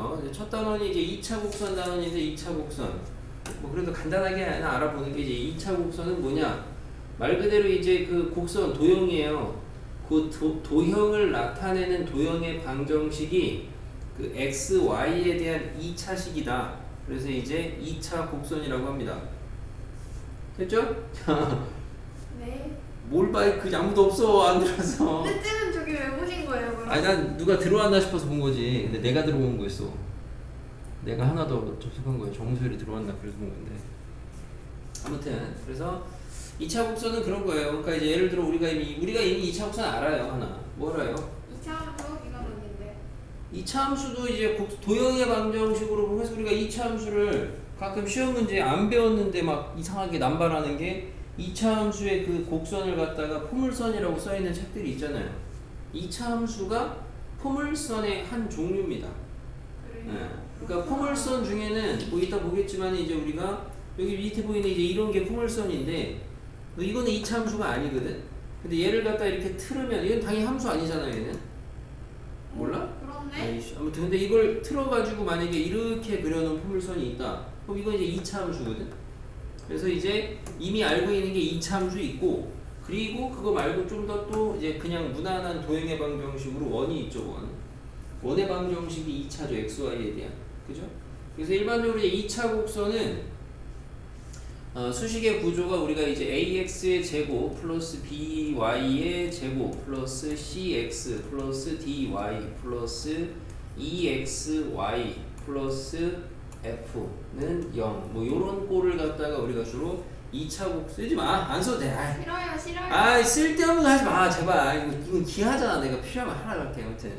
그래서 이제 첫 단원이 이제 2차 곡선 단원인데 2차 곡선. 뭐 그래도 간단하게 하나 알아보는 게 이제 2차 곡선은 뭐냐? 말 그대로 이제 그 곡선 도형이에요. 그 도형을 나타내는 도형의 방정식이 그 x, y에 대한 2차식이다. 그래서 이제 2차 곡선이라고 합니다. 됐죠? 네. 뭘 봐? 그 아무도 없어 안 들어서. 근데 쌤은 저기 왜 보신 거예요, 그럼? 아니 난 누가 들어왔나 싶어서 본 거지. 근데 내가 들어온 거였어. 내가 하나 더 접속한 거예요. 정수열이 들어왔나 그래서 본 건데. 아무튼 그래서 2차 곡선은 그런 거예요. 그러니까 이제 예를 들어 우리가 이미 2차 곡선 알아요. 하나. 뭐 알아요? 2차 함수 이건 언니인데. 2차 함수도 이제 도형의 방정식으로 보면 우리가 2차 함수를 가끔 시험 문제에 안 배웠는데 막 이상하게 남발하는 게 2차 함수의 그 곡선을 갖다가 포물선이라고 써있는 책들이 있잖아요. 2차 함수가 포물선의 한 종류입니다. 그래요? 네. 그러니까 포물선 중에는 뭐 이따 보겠지만 이제 우리가 여기 밑에 보이는 이제 이런 게 포물선인데 이거는 2차 함수가 아니거든. 근데 얘를 갖다 이렇게 틀으면 이건 당연히 함수 아니잖아요. 얘는 몰라? 그렇네. 에이씨, 아무튼 근데 이걸 틀어가지고 만약에 이렇게 그려놓은 포물선이 있다. 그럼 이건 이제 2차 함수거든. 그래서 이제 이미 알고 있는 게 2차 함수 있고 그리고 그거 말고 좀 더 또 이제 그냥 무난한 도형의 방정식으로 원이 있죠. 원의 방정식이 2차죠. xy에 대한. 그죠? 그래서 일반적으로 이제 2차 곡선은 수식의 구조가 우리가 이제 ax의 제곱 플러스 by의 제곱 플러스 cx 플러스 dy 플러스 exy 플러스 f는 0 뭐 요런 꼴을 갖다가 우리가 주로 2차 곡 쓰지 마. 안 써도 돼. 아이. 싫어요, 싫어요. 아이 쓸데없는 거 하지 마. 제발. 이건 기하잖아. 내가 필요하면 하라 그럴게. 아무튼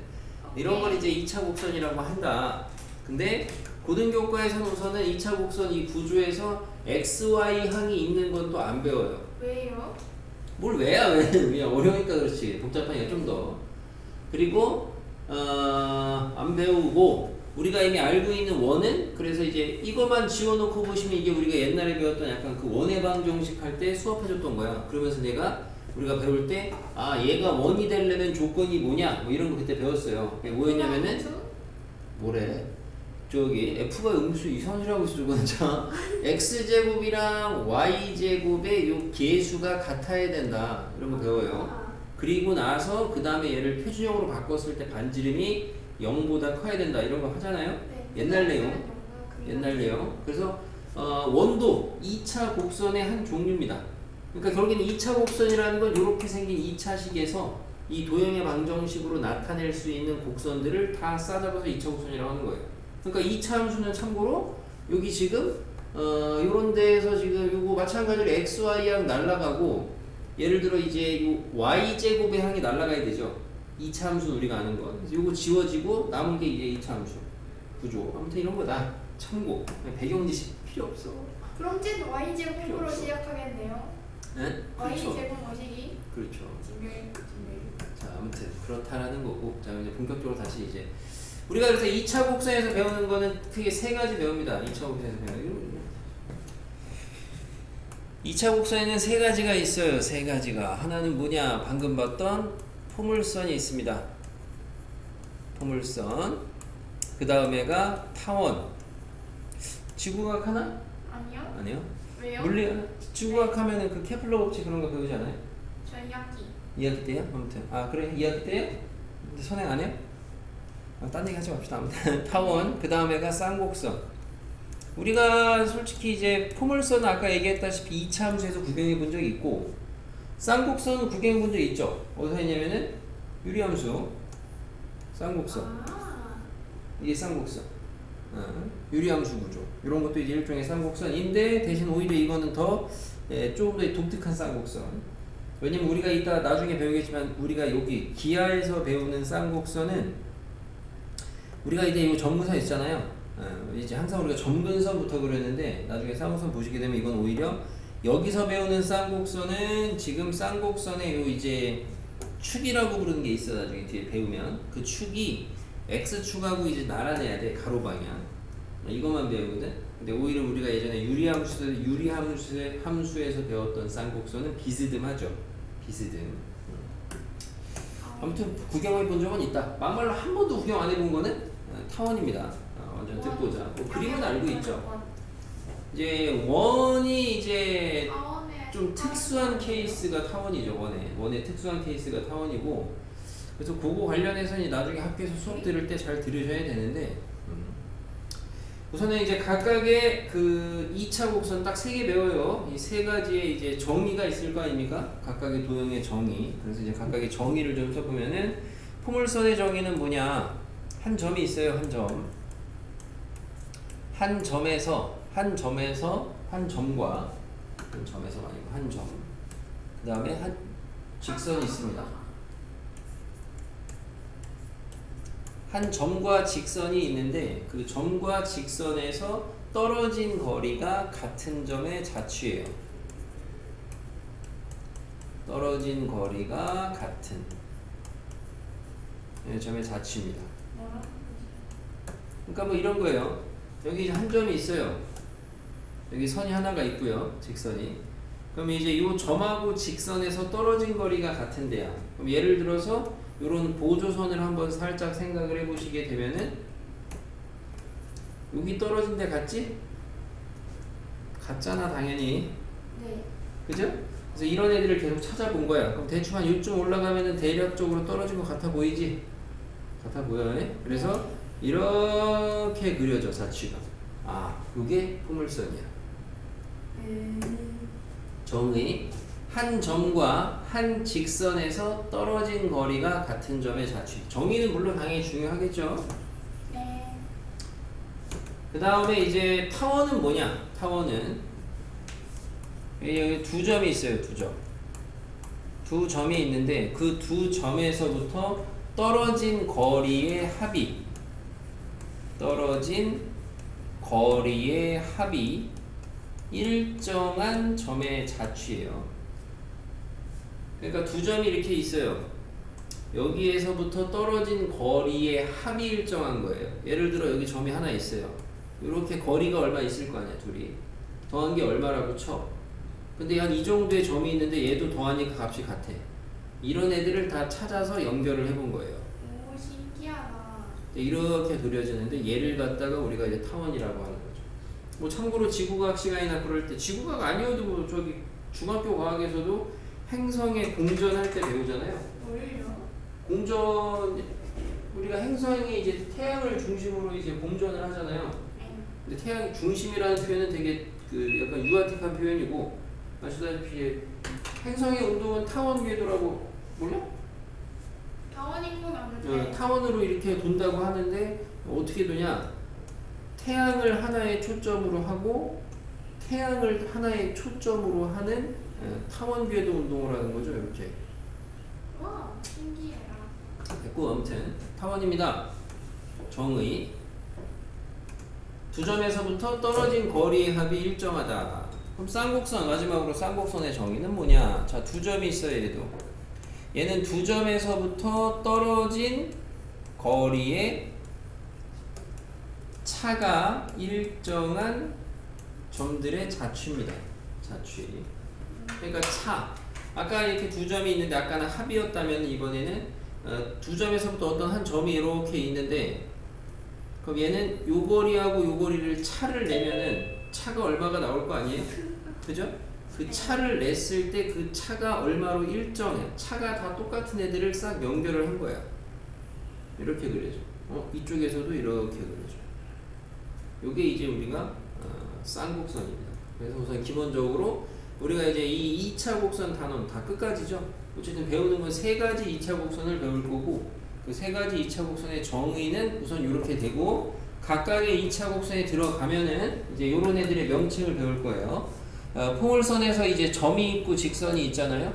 이런 걸 이제 2차 곡선이라고 한다. 근데 고등교과에서는 우선은 2차 곡선 이 구조에서 XY 항이 있는 건 또 안 배워요. 왜요? 뭘 왜야 왜? 그냥 어려우니까 그렇지. 복잡하니까 좀 더. 그리고 안 배우고 우리가 이미 알고 있는 원은 그래서 이제 이거만 지워놓고 보시면 이게 우리가 옛날에 배웠던 약간 그 원의 방정식 할 때 수업해줬던 거야. 그러면서 우리가 배울 때 얘가 원이 되려면 조건이 뭐냐 뭐 이런 거 그때 배웠어요. 뭐였냐면은 뭐래? 저기 F가 음수 이상한 소리 하고 있어 저거는 참 X제곱이랑 Y제곱의 요 계수가 같아야 된다 이런 거 배워요. 그리고 나서 그 다음에 얘를 표준형으로 바꿨을 때 반지름이 0보다 커야 된다 이런 거 하잖아요. 네. 옛날 내용. 그래서 원도 2차 곡선의 한 종류입니다. 그러니까 결국에는 2차 곡선이라는 건 이렇게 생긴 2차식에서 이 도형의 방정식으로 나타낼 수 있는 곡선들을 다 싸잡아서 2차 곡선이라고 하는 거예요. 그러니까 2차 함수는 참고로 여기 지금 요런 데에서 지금 요거 마찬가지로 xy항 날라가고 예를 들어 이제 요 y제곱의 항이 날라가야 되죠. 2차 함수는 우리가 아는 거. 그래서 요거 지워지고 남은 게 이제 2차 함수 구조. 아무튼 이런 거다. 참고. 배경 지식 필요 없어. 그럼 쟤도 y제곱으로 시작하겠네요. 네? 그렇죠. y제곱 모시기. 그렇죠. 진별. 자, 아무튼 그렇다라는 거고. 자, 이제 본격적으로 다시 이제 우리가 그래서 2차 곡선에서 배우는 거는 크게 세 가지 배웁니다. 2차 곡선에서 배우는 거. 2차 곡선에는 세 가지가 있어요. 세 가지가. 하나는 뭐냐? 방금 봤던 포물선이 있습니다. 포물선. 그 다음에가 타원. 지구과학 하나? 아니요. 아니요. 왜요? 물리 지구과학 하면은 그 케플러 법칙 그런 거 배우지 않아요? 저 2학기. 2학기 때요? 아무튼. 그래? 2학기 때요? 근데 선행 안 해요? 딴 얘기 하지 맙시다. 아무튼 타원. 그 다음에가 쌍곡선. 우리가 솔직히 이제 포물선은 아까 얘기했다시피 2차 함수에서 구경해 본 적이 있고 쌍곡선은 구경해 본 적이 있죠. 어디서 했냐면은 유리함수 쌍곡선. 이게 쌍곡선. 유리함수 구조. 이런 것도 이제 일종의 쌍곡선인데 대신 오히려 이거는 더 조금 더 독특한 쌍곡선. 왜냐면 우리가 이따 나중에 배우겠지만 우리가 여기 기하에서 배우는 쌍곡선은 우리가 이제 이 점근선 있잖아요. 이제 항상 우리가 점근선부터 그랬는데 나중에 쌍곡선 보시게 되면 이건 오히려 여기서 배우는 쌍곡선은 지금 쌍곡선의 요 이제 축이라고 부르는 게 있어. 나중에 뒤에 배우면 그 축이 x축하고 이제 나란해야 돼. 가로 방향. 이것만 배우거든. 근데 오히려 우리가 예전에 유리함수에서 배웠던 쌍곡선은 비스듬하죠. 비스듬. 아무튼 구경해 본 적은 있다. 막말로 한 번도 구경 안 해본 거는 타원입니다. 완전 뜻보자. 뭐 그림은 알고 있죠. 이제 원이 이제 좀 특수한 케이스가 타원이죠. 원의 특수한 케이스가 타원이고, 그래서 그거 관련해서는 나중에 학교에서 수업 들을 때 잘 들으셔야 되는데, 우선은 이제 각각의 그 2차 곡선 딱 3개 배워요. 이 3가지의 이제 정의가 있을 거 아닙니까? 각각의 도형의 정의. 그래서 이제 각각의 정의를 좀 써보면은, 포물선의 정의는 뭐냐? 한 점이 있어요. 한 점. 한 점에서 한 점에서 한 점과 한 점에서 아니고 한 점. 그 다음에 한 직선이 있습니다. 한 점과 직선이 있는데 그 점과 직선에서 떨어진 거리가 같은 점의 자취예요. 떨어진 거리가 같은 점의 자취입니다. 그러니까 뭐 이런 거예요. 여기 한 점이 있어요. 여기 선이 하나가 있고요. 직선이. 그럼 이제 이 점하고 직선에서 떨어진 거리가 같은데요. 그럼 예를 들어서 이런 보조선을 한번 살짝 생각을 해보시게 되면은 여기 떨어진 데 같지? 같잖아 당연히. 네. 그죠? 그래서 이런 애들을 계속 찾아본 거야. 그럼 대충 한 요쯤 올라가면은 대략적으로 떨어진 것 같아 보이지? 같아 보여. 그래서 이렇게 그려져 자취가. 아, 요게 포물선이야. 정의 한 점과 한 직선에서 떨어진 거리가 같은 점의 자취. 정의는 물론 당연히 중요하겠죠. 네. 그 다음에 이제 타원은 뭐냐? 타원은 여기 두 점이 있어요. 두 점. 두 점이 있는데 그 두 점에서부터 떨어진 거리의 합이 일정한 점의 자취예요. 그러니까 두 점이 이렇게 있어요. 여기에서부터 떨어진 거리의 합이 일정한 거예요. 예를 들어 여기 점이 하나 있어요. 이렇게 거리가 얼마 있을 거 아니야, 둘이. 더한 게 얼마라고 쳐. 근데 한 이 정도의 점이 있는데 얘도 더하니까 값이 같아. 이런 애들을 다 찾아서 연결을 해본 거예요. 오, 신기하다. 이렇게 그려지는데 얘를 갖다가 우리가 이제 타원이라고 하는 거죠. 뭐 참고로 지구과학 시간이나 그럴 때 지구과학 아니어도 뭐 저기 중학교 과학에서도 행성의 공전할 때 배우잖아요. 뭘요? 공전 우리가 행성이 이제 태양을 중심으로 이제 공전을 하잖아요. 근데 태양 중심이라는 표현은 되게 그 약간 유아틱한 표현이고 아시다시피 행성의 운동은 타원 궤도라고 몰라? 타원인 건 아는데. 타원으로 이렇게 돈다고 하는데 어떻게 도냐? 태양을 하나의 초점으로 하고 태양을 하나의 초점으로 하는 타원 궤도 운동을 하는 거죠. 이렇게. 와, 신기해라. 됐고 아무튼 타원입니다. 정의 두 점에서부터 떨어진 거리의 합이 일정하다. 그럼 쌍곡선 마지막으로 쌍곡선의 정의는 뭐냐? 자, 두 점이 있어요. 얘는 두 점에서부터 떨어진 거리의 차가 일정한 점들의 자취입니다. 자취. 그러니까 차. 아까 이렇게 두 점이 있는데 아까는 합이었다면 이번에는 두 점에서부터 어떤 한 점이 이렇게 있는데 그럼 얘는 요 거리하고 요 거리를 차를 내면은 차가 얼마가 나올 거 아니에요? 그죠? 그 차를 냈을 때 그 차가 얼마로 일정해. 차가 다 똑같은 애들을 싹 연결을 한 거야. 이렇게 그려져. 이쪽에서도 이렇게 그려져. 요게 이제 우리가 쌍곡선입니다. 그래서 우선 기본적으로 우리가 이제 이 2차 곡선 단원 다 끝까지죠. 어쨌든 배우는 건 3가지 2차 곡선을 배울 거고 그 3가지 2차 곡선의 정의는 우선 이렇게 되고 각각의 2차 곡선에 들어가면은 이제 요런 애들의 명칭을 배울 거예요. 포물선에서 이제 점이 있고 직선이 있잖아요.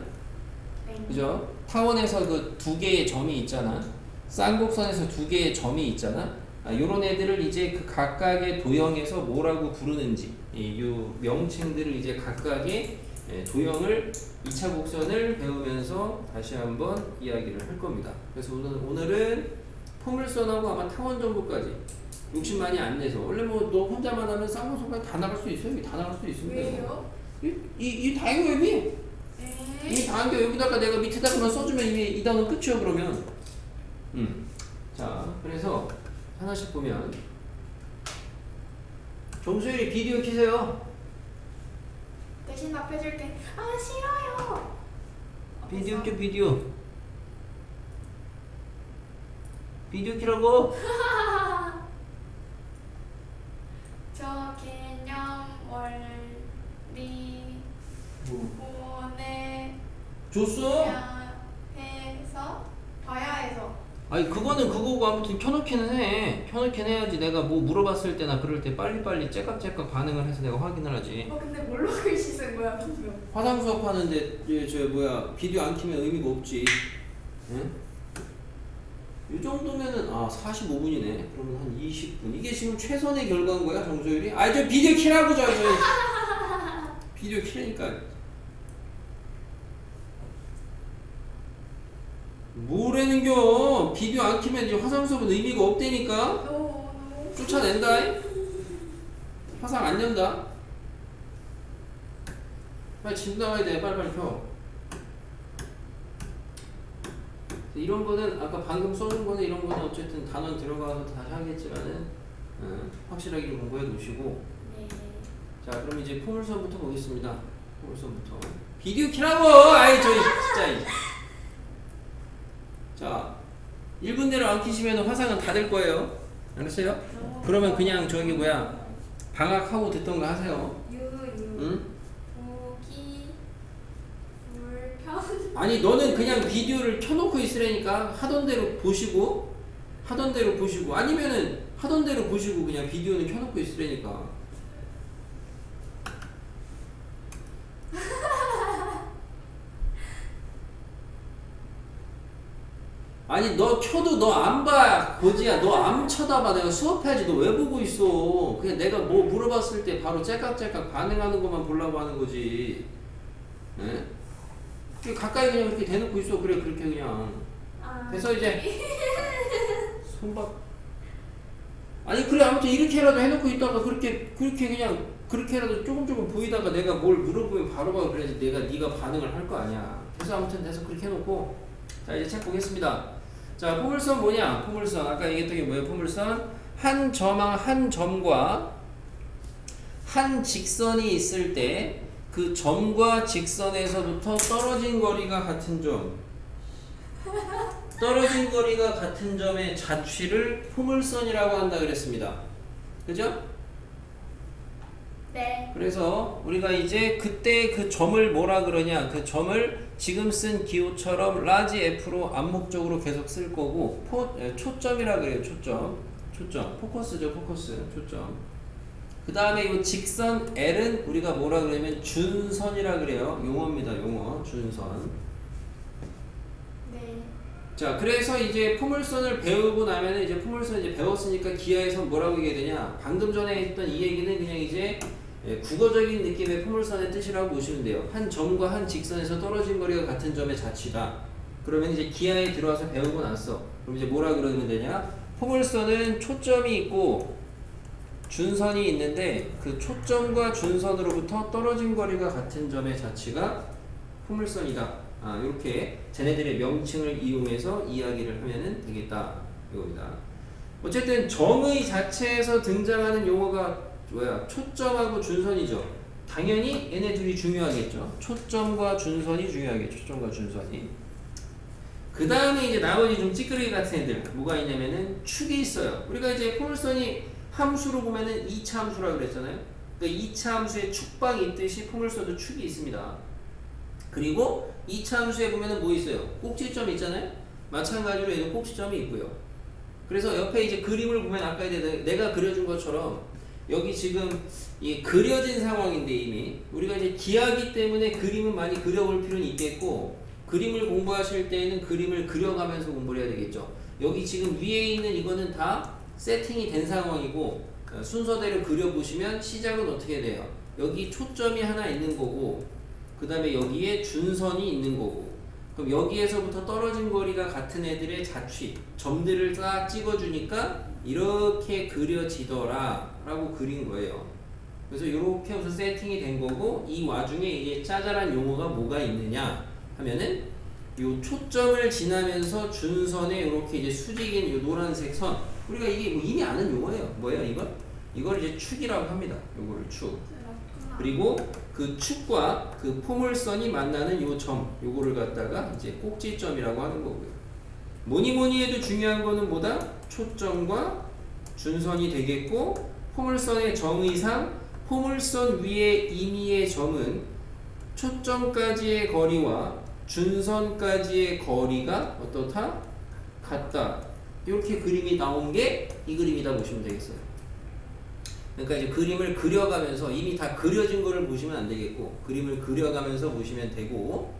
그죠? 타원에서 그 2개의 점이 있잖아. 쌍곡선에서 2개의 점이 있잖아. 요런 애들을 이제 그 각각의 도형에서 뭐라고 부르는지 요 명칭들을 이제 각각의 도형을 2차 곡선을 배우면서 다시 한번 이야기를 할 겁니다. 그래서 오늘은 포물선하고 아마 타원 정도까지 욕심 많이 안 내서 원래 뭐 너 혼자만 하면 쌍곡선까지 다 나갈 수 있어요. 다 나갈 수 있습니다. 왜요? 이 다이어 여기 이 다이어 여기다가 내가 밑에다가만 써주면 이 단어 끝이요 그러면. 자 그래서 하나씩 보면 정수율이 비디오 켜세요. 대신 답해줄게. 아 싫어요. 비디오 켜 비디오. 비디오 켜라고. 저 개념 원리 보내 줬어? 해서 봐야 해서. 아니 그거는 그거고 아무튼 켜놓기는 해. 켜놓긴 해야지. 내가 뭐 물어봤을 때나 그럴 때 빨리빨리 째깍째깍 반응을 해서 내가 확인을 하지. 근데 뭘로 글씨 쓴 거야 분명. 화상 수업하는데 비디오 안 켜면 의미가 없지. 응? 이 정도면은 45분이네. 그러면 한 20분. 이게 지금 최선의 결과인 거야 정소율이? 저 비디오 켜라고 저 비디오 켜니까. 뭐라는겨? 비디오 안 켜면 이제 화상 수업은 의미가 없다니까. 쫓아낸다. 화상 안 연다. 빨리 집 나와야 돼. 빨리 켜. 이런 거는 아까 방금 써준 거는 이런 거는 어쨌든 단원 들어가서 다시 하겠지만은 확실하게 공부해 놓으시고. 네. 자 그럼 이제 포물선부터 보겠습니다. 포물선부터 비디오 켜라고. 저 진짜. 자 1분 내로 안 켜시면 화상은 다 될 거예요. 알았어요? 그러면 그냥 저기 방학하고 듣던가 하세요. 응? 보기 불편. 아니 너는 그냥 비디오를 켜놓고 있으라니까. 하던 대로 보시고 아니면은 하던 대로 보시고 그냥 비디오는 켜놓고 있으라니까. 아니 너 켜도 너 안 봐. 고지야 너 안 쳐다봐. 내가 수업해야지. 너 왜 보고 있어. 그냥 내가 뭐 물어봤을 때 바로 째깍째깍 반응하는 것만 보려고 하는 거지. 예? 가까이 그냥 이렇게 대놓고 있어. 그래 그렇게 그냥. 그래서 이제 손박. 아니 그래 아무튼 이렇게라도 해놓고 있다가 그렇게 그냥 그렇게라도 조금 보이다가 내가 뭘 물어보면 바로 그래야지 네가 반응을 할 거 아니야. 그래서 아무튼 돼서 그렇게 해놓고. 자 이제 책 보겠습니다. 자 포물선 뭐냐? 포물선 아까 얘기했던 게 뭐예요? 포물선 한 점과 한 직선이 있을 때 그 점과 직선에서부터 떨어진 거리가 같은 점, 떨어진 거리가 같은 점의 자취를 포물선이라고 한다 그랬습니다. 그죠? 네. 그래서 우리가 이제 그때 그 점을 뭐라 그러냐? 그 점을 지금 쓴 기호처럼 라지 F로 암묵적으로 계속 쓸 거고 초점이라 그래요. 초점. 포커스죠. 초점. 그 다음에 이 직선 L은 우리가 뭐라 그러냐면 준선이라 그래요. 용어입니다. 용어. 준선. 네. 자, 그래서 이제 포물선을 배우고 나면은 이제 포물선 이제 배웠으니까 기하에서 뭐라고 얘기해야 되냐? 방금 전에 했던 이 얘기는 그냥 이제 국어적인 느낌의 포물선의 뜻이라고 보시면 돼요. 한 점과 한 직선에서 떨어진 거리가 같은 점의 자취다. 그러면 이제 기하에 들어와서 배우고 났어. 그럼 이제 뭐라 그러면 되냐? 포물선은 초점이 있고 준선이 있는데 그 초점과 준선으로부터 떨어진 거리가 같은 점의 자취가 포물선이다. 이렇게 쟤네들의 명칭을 이용해서 이야기를 하면 되겠다. 이겁니다. 어쨌든 정의 자체에서 등장하는 용어가 뭐야? 초점하고 준선이죠. 당연히 얘네 둘이 중요하겠죠. 초점과 준선이 중요하겠죠. 초점과 준선이. 그 다음에 이제 나머지 좀 찌끄러기 같은 애들 뭐가 있냐면은 축이 있어요. 우리가 이제 포물선이 함수로 보면은 2차 함수라고 그랬잖아요. 그러니까 2차 함수에 축방이 있듯이 포물선도 축이 있습니다. 그리고 2차 함수에 보면은 뭐 있어요? 꼭지점이 있잖아요. 마찬가지로 얘는 꼭지점이 있고요. 그래서 옆에 이제 그림을 보면 아까 내가 그려준 것처럼 여기 지금 이 그려진 상황인데 이미 우리가 이제 기하기 때문에 그림은 많이 그려볼 필요는 있겠고 그림을 공부하실 때에는 그림을 그려가면서 공부를 해야 되겠죠. 여기 지금 위에 있는 이거는 다 세팅이 된 상황이고 순서대로 그려보시면 시작은 어떻게 돼요? 여기 초점이 하나 있는 거고 그 다음에 여기에 준선이 있는 거고 그럼 여기에서부터 떨어진 거리가 같은 애들의 자취 점들을 딱 찍어주니까 이렇게 그려지더라 라고 그린 거예요. 그래서 이렇게 우선 세팅이 된 거고 이 와중에 이게 짜잘한 용어가 뭐가 있느냐 하면은 요 초점을 지나면서 준선에 이렇게 이제 수직인 요 노란색 선 우리가 이게 뭐 이미 아는 용어예요. 뭐예요 이건? 이걸 이제 축이라고 합니다. 요거를 축. 그리고 그 축과 그 포물선이 만나는 요 점, 요거를 갖다가 이제 꼭지점이라고 하는 거고요. 뭐니 해도 중요한 거는 뭐다? 초점과 준선이 되겠고, 포물선의 정의상 포물선 위의 임의의 점은 초점까지의 거리와 준선까지의 거리가 어떻다? 같다. 이렇게 그림이 나온 게 이 그림이다 보시면 되겠어요. 그러니까 이제 그림을 그려가면서 이미 다 그려진 거를 보시면 안 되겠고, 그림을 그려가면서 보시면 되고,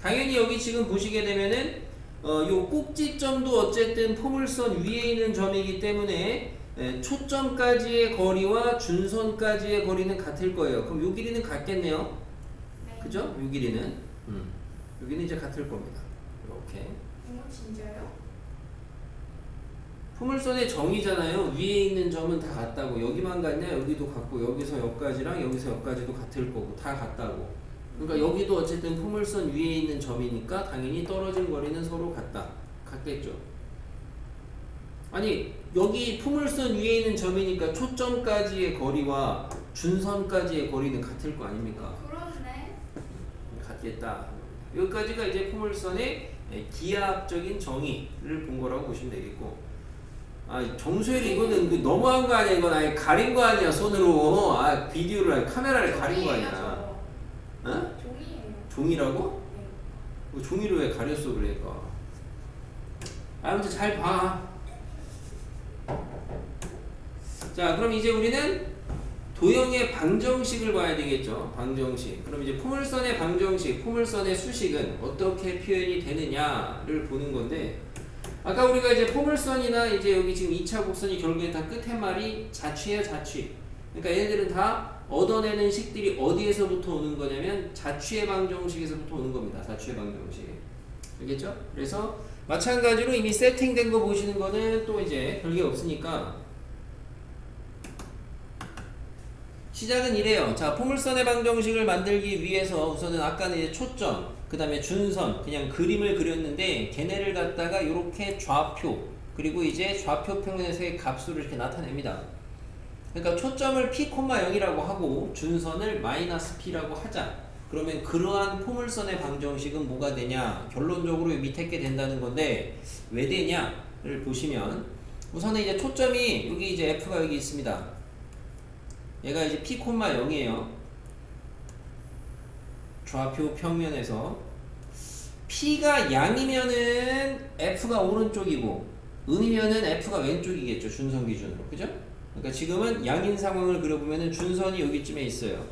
당연히 여기 지금 보시게 되면은 요 꼭지점도 어쨌든 포물선 위에 있는 점이기 때문에 초점까지의 거리와 준선까지의 거리는 같을 거예요. 그럼 요 길이는 같겠네요. 네. 그죠? 요 길이는 여기는 이제 같을 겁니다. 이렇게 진짜요? 포물선의 정의잖아요. 위에 있는 점은 다 같다고. 여기만 같냐? 여기도 같고, 여기서 여기까지랑 여기서 여기까지도 같을 거고, 다 같다고. 그러니까 여기도 어쨌든 포물선 위에 있는 점이니까 당연히 떨어진 거리는 서로 같다. 같겠죠. 아니 여기 포물선 위에 있는 점이니까 초점까지의 거리와 준선까지의 거리는 같을 거 아닙니까? 그렇네. 같겠다. 여기까지가 이제 포물선의 기하학적인 정의를 본 거라고 보시면 되겠고, 정수열이 이거는 너무한 거 아니야? 이건 아예 가린 거 아니야 손으로? 비디오를 카메라를 가린 거 아니야? 어? 종이에요. 종이라고? 네. 종이로 왜 가렸어 그러니까? 아무튼 잘 봐. 자, 그럼 이제 우리는 도형의 방정식을 봐야 되겠죠. 방정식. 그럼 이제 포물선의 방정식, 포물선의 수식은 어떻게 표현이 되느냐를 보는 건데, 아까 우리가 이제 포물선이나 이제 여기 지금 2차 곡선이 결국에 다 끝에 말이 자취야 자취. 그러니까 얘네들은 다 얻어내는 식들이 어디에서부터 오는 거냐면 자취의 방정식에서부터 오는 겁니다. 자취의 방정식. 알겠죠? 그래서 마찬가지로 이미 세팅된 거 보시는 거는 또 이제 별게 없으니까 시작은 이래요. 자, 포물선의 방정식을 만들기 위해서 우선은 아까는 이제 초점, 그 다음에 준선, 그냥 그림을 그렸는데 걔네를 갖다가 이렇게 좌표, 그리고 이제 좌표 평면에서의 값으로 이렇게 나타냅니다. 그러니까 초점을 p,0이라고 하고 준선을 -p라고 하자. 그러면 그러한 포물선의 방정식은 뭐가 되냐? 결론적으로 밑에 게 된다는 건데 왜 되냐를 보시면 우선은 이제 초점이 여기 이제 f가 여기 있습니다. 얘가 이제 p,0이에요. 좌표 평면에서 p가 양이면은 f가 오른쪽이고 음이면은 f가 왼쪽이겠죠. 준선 기준으로. 그죠? 그러니까 지금은 양인 상황을 그려보면은 준선이 여기쯤에 있어요.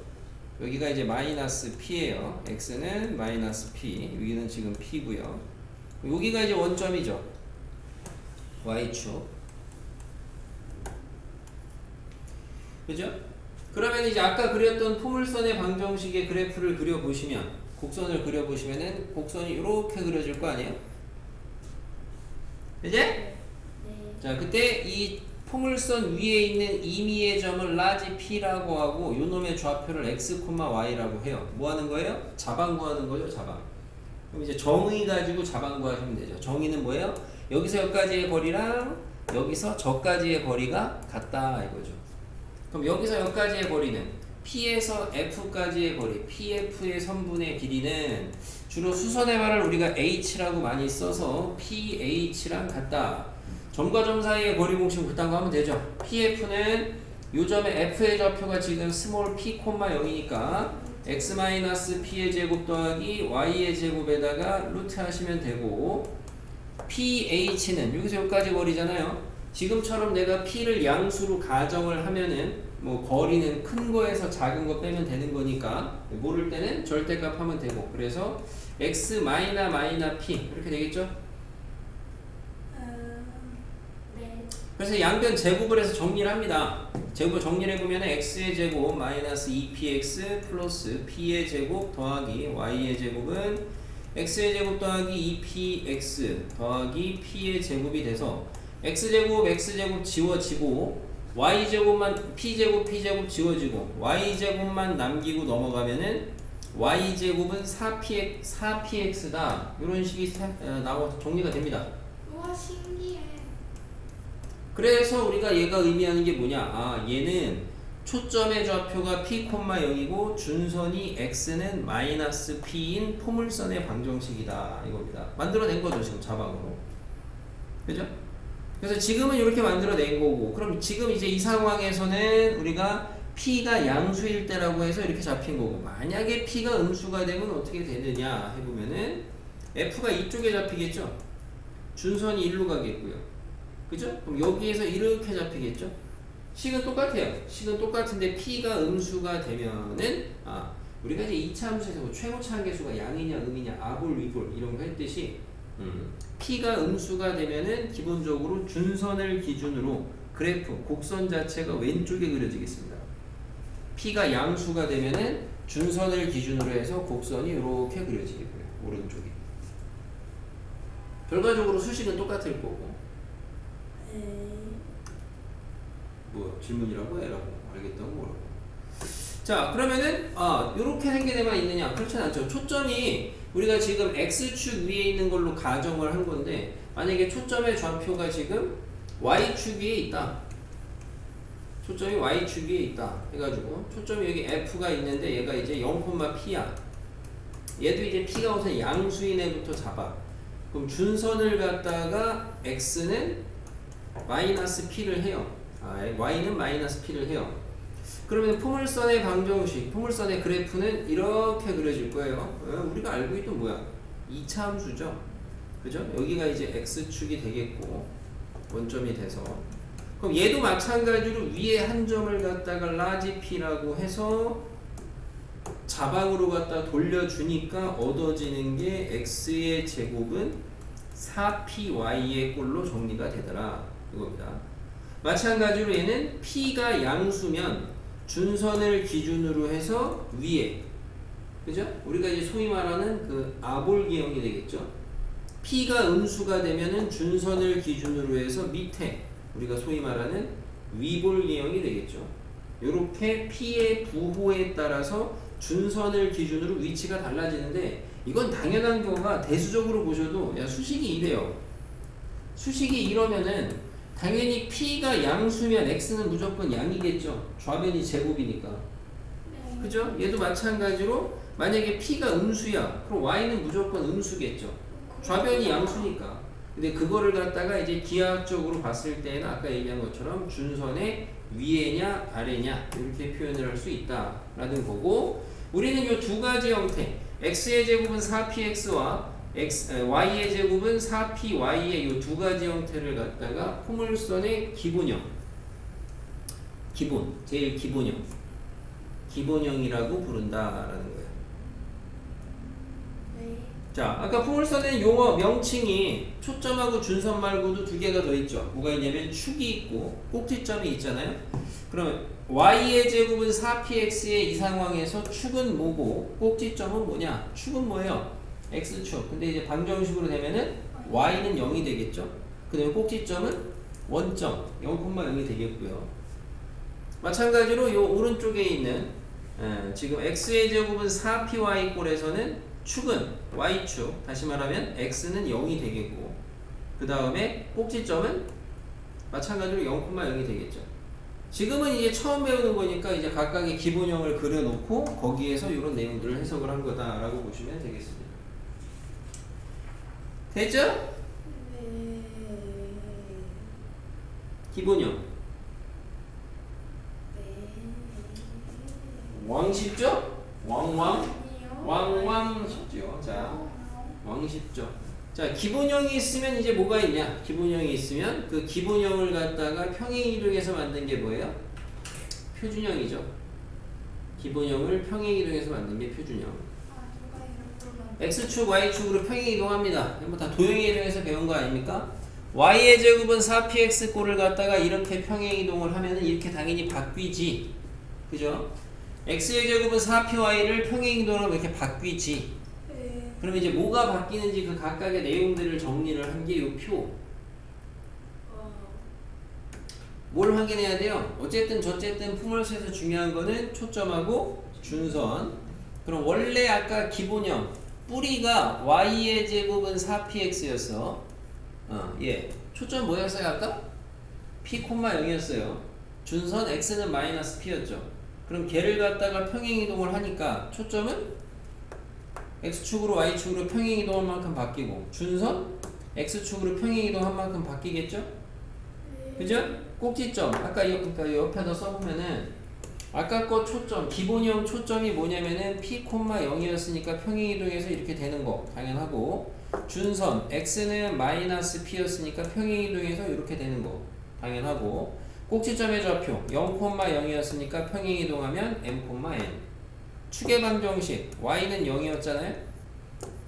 여기가 이제 -p예요. x는 -p, 여기는 지금 p고요. 여기가 이제 원점이죠. y축. 그죠? 그러면 이제 아까 그렸던 포물선의 방정식의 그래프를 그려보시면, 곡선을 그려보시면은 곡선이 이렇게 그려질 거 아니에요? 그지? 네. 자, 그때 이 포물선 위에 있는 임의의 점을 라지 p라고 하고 요 놈의 좌표를 x, y라고 해요. 뭐 하는 거예요? 자방 구하는 거죠, 자방. 그럼 이제 정의 가지고 자방 구하시면 되죠. 정의는 뭐예요? 여기서 여기까지의 거리랑 여기서 저까지의 거리가 같다 이거죠. 그럼 여기서 여기까지의 거리는 P에서 F까지의 거리, PF의 선분의 길이는 주로 수선의 말을 우리가 H라고 많이 써서 PH랑 같다. 점과 점 사이의 거리 공식 그딴 거 하면 되죠. PF는 요 점의 F의 좌표가 지금 스몰 p, 0이니까 x-p의 제곱 더하기 y의 제곱에다가 루트 하시면 되고, PH는 여기서 여기까지 거리잖아요. 지금처럼 내가 P를 양수로 가정을 하면은 뭐 거리는 큰 거에서 작은 거 빼면 되는 거니까 모를 때는 절대값 하면 되고, 그래서 x p 이렇게 되겠죠? 네. 그래서 양변 제곱을 해서 정리를 합니다. 제곱을 정리를 해보면 x의 제곱 -2px 플러스 p의 제곱 더하기 y의 제곱은 x의 제곱 더하기 2px 더하기 p의 제곱이 돼서 x제곱 x제곱 지워지고 y제곱만 p제곱 지워지고 y제곱만 남기고 넘어가면은 y제곱은 4px다 이런 식이 나와 정리가 됩니다. 우와 신기해. 그래서 우리가 얘가 의미하는 게 뭐냐? 아, 얘는 초점의 좌표가 p, 0이고 준선이 x는 마이너스 p인 포물선의 방정식이다 이겁니다. 만들어낸 거죠 지금 자방으로. 그죠? 그래서 지금은 이렇게 만들어낸 거고, 그럼 지금 이제 이 상황에서는 우리가 p가 양수일 때라고 해서 이렇게 잡힌 거고, 만약에 p가 음수가 되면 어떻게 되느냐 해보면은 f가 이쪽에 잡히겠죠? 준선이 일로 가겠고요. 그죠? 그럼 여기에서 이렇게 잡히겠죠? 식은 똑같아요. 식은 똑같은데 p가 음수가 되면은 우리가 이제 이차 함수에서 뭐 최고차 한계수가 양이냐 음이냐 아볼 위볼 이런 거 했듯이 p가 음수가 되면은 기본적으로 준선을 기준으로 그래프 곡선 자체가 왼쪽에 그려지겠습니다. p가 양수가 되면은 준선을 기준으로 해서 곡선이 이렇게 그려지겠고요. 오른쪽에. 결과적으로 수식은 똑같을 거고. 뭐 질문이라고 해라고 알겠다고 뭐라고. 자, 그러면은 요렇게 생긴 애만 있느냐? 그렇진 않죠. 초점이 우리가 지금 x축 위에 있는 걸로 가정을 한 건데, 만약에 초점의 좌표가 지금 y축 위에 있다. 초점이 y축 위에 있다 해가지고 초점이 여기 f가 있는데 얘가 이제 0,p야. 얘도 이제 p가 우선 양수인 애부터 잡아. 그럼 준선을 갖다가 x는 마이너스 p를 해요. y는 마이너스 p를 해요. 그러면 포물선의 방정식, 포물선의 그래프는 이렇게 그려질 거예요. 우리가 알고 있던 뭐야? 2차 함수죠. 그죠? 여기가 이제 x축이 되겠고 원점이 돼서, 그럼 얘도 마찬가지로 위에 한 점을 갖다가 라지 p라고 해서 자방으로 갖다 돌려주니까 얻어지는 게 x의 제곱은 4py의 꼴로 정리가 되더라 이겁니다. 마찬가지로 얘는 p가 양수면 준선을 기준으로 해서 위에, 그죠? 우리가 이제 소위 말하는 그 아볼기형이 되겠죠. p가 음수가 되면은 준선을 기준으로 해서 밑에 우리가 소위 말하는 위볼기형이 되겠죠. 요렇게 p의 부호에 따라서 준선을 기준으로 위치가 달라지는데, 이건 당연한 경우가 대수적으로 보셔도 야 수식이 이래요. 수식이 이러면은 당연히 p가 양수면 x는 무조건 양이겠죠. 좌변이 제곱이니까. 그죠? 얘도 마찬가지로 만약에 p가 음수야, 그럼 y는 무조건 음수겠죠. 좌변이 양수니까. 근데 그거를 갖다가 이제 기하학적으로 봤을 때는 아까 얘기한 것처럼 준선의 위에냐 아래냐 이렇게 표현을 할 수 있다라는 거고, 우리는 이 두 가지 형태 x의 제곱은 4px와 y의 제곱은 4py의 이 두 가지 형태를 갖다가 포물선의 기본형, 제일 기본형이라고 부른다라는 거예요. 자, 아까 포물선의 용어 명칭이 초점하고 준선 말고도 두 개가 더 있죠. 뭐가 있냐면 축이 있고 꼭지점이 있잖아요. 그러면 y의 제곱은 4px의 이 상황에서 축은 뭐고 꼭지점은 뭐냐? 축은 뭐예요? x축. 근데 이제 방정식으로 되면은 y는 0이 되겠죠. 그 다음에 꼭지점은 원점 0,0이 되겠고요. 마찬가지로 요 오른쪽에 있는 지금 x의 제곱은 4py 꼴에서는 축은 y축, 다시 말하면 x는 0이 되겠고, 그 다음에 꼭지점은 마찬가지로 0,0이 되겠죠. 지금은 이제 처음 배우는 거니까 이제 각각의 기본형을 그려놓고 거기에서 이런 내용들을 해석을 한 거다라고 보시면 되겠습니다. 됐죠? 기본형. 왕 쉽죠? 왕 쉽죠. 자, 왕 쉽죠. 자, 기본형이 있으면 이제 뭐가 있냐? 기본형이 있으면 그 기본형을 갖다가 평행이동해서 만든 게 뭐예요? 표준형이죠. 기본형을 평행이동해서 만든 게 표준형. x축, y축으로 평행이동합니다. 뭐 다 도형이동해서 배운 거 아닙니까? y의 제곱은 4px 꼴을 갖다가 이렇게 평행이동을 하면은 이렇게 당연히 바뀌지. 그죠? x의 제곱은 4py를 평행이동하면 이렇게 바뀌지. 그럼 이제 뭐가 바뀌는지 그 각각의 내용들을 정리를 한 게 이 표. 뭘 확인해야 돼요? 어쨌든 저쨌든 포물선에서 중요한 거는 초점하고 준선. 그럼 원래 아까 기본형 뿌리가 y의 제곱은 4px였어. 예. 초점 뭐였어요 아까? p, 0이었어요. 준선 x는 마이너스 p였죠. 그럼 걔를 갖다가 평행이동을 하니까 초점은 x축으로 y축으로 평행이동한 만큼 바뀌고 준선 x축으로 평행이동한 만큼 바뀌겠죠? 그죠? 꼭지점 아까 그러니까 옆에다 써보면은 아까 거 초점 기본형 초점이 뭐냐면은 p, 0이었으니까 평행이동해서 이렇게 되는 거 당연하고 준선 x는 마이너스 p였으니까 평행이동해서 이렇게 되는 거 당연하고 꼭지점의 좌표 0,0이었으니까 평행이동하면 m, n 축의 방정식 y는 0이었잖아요.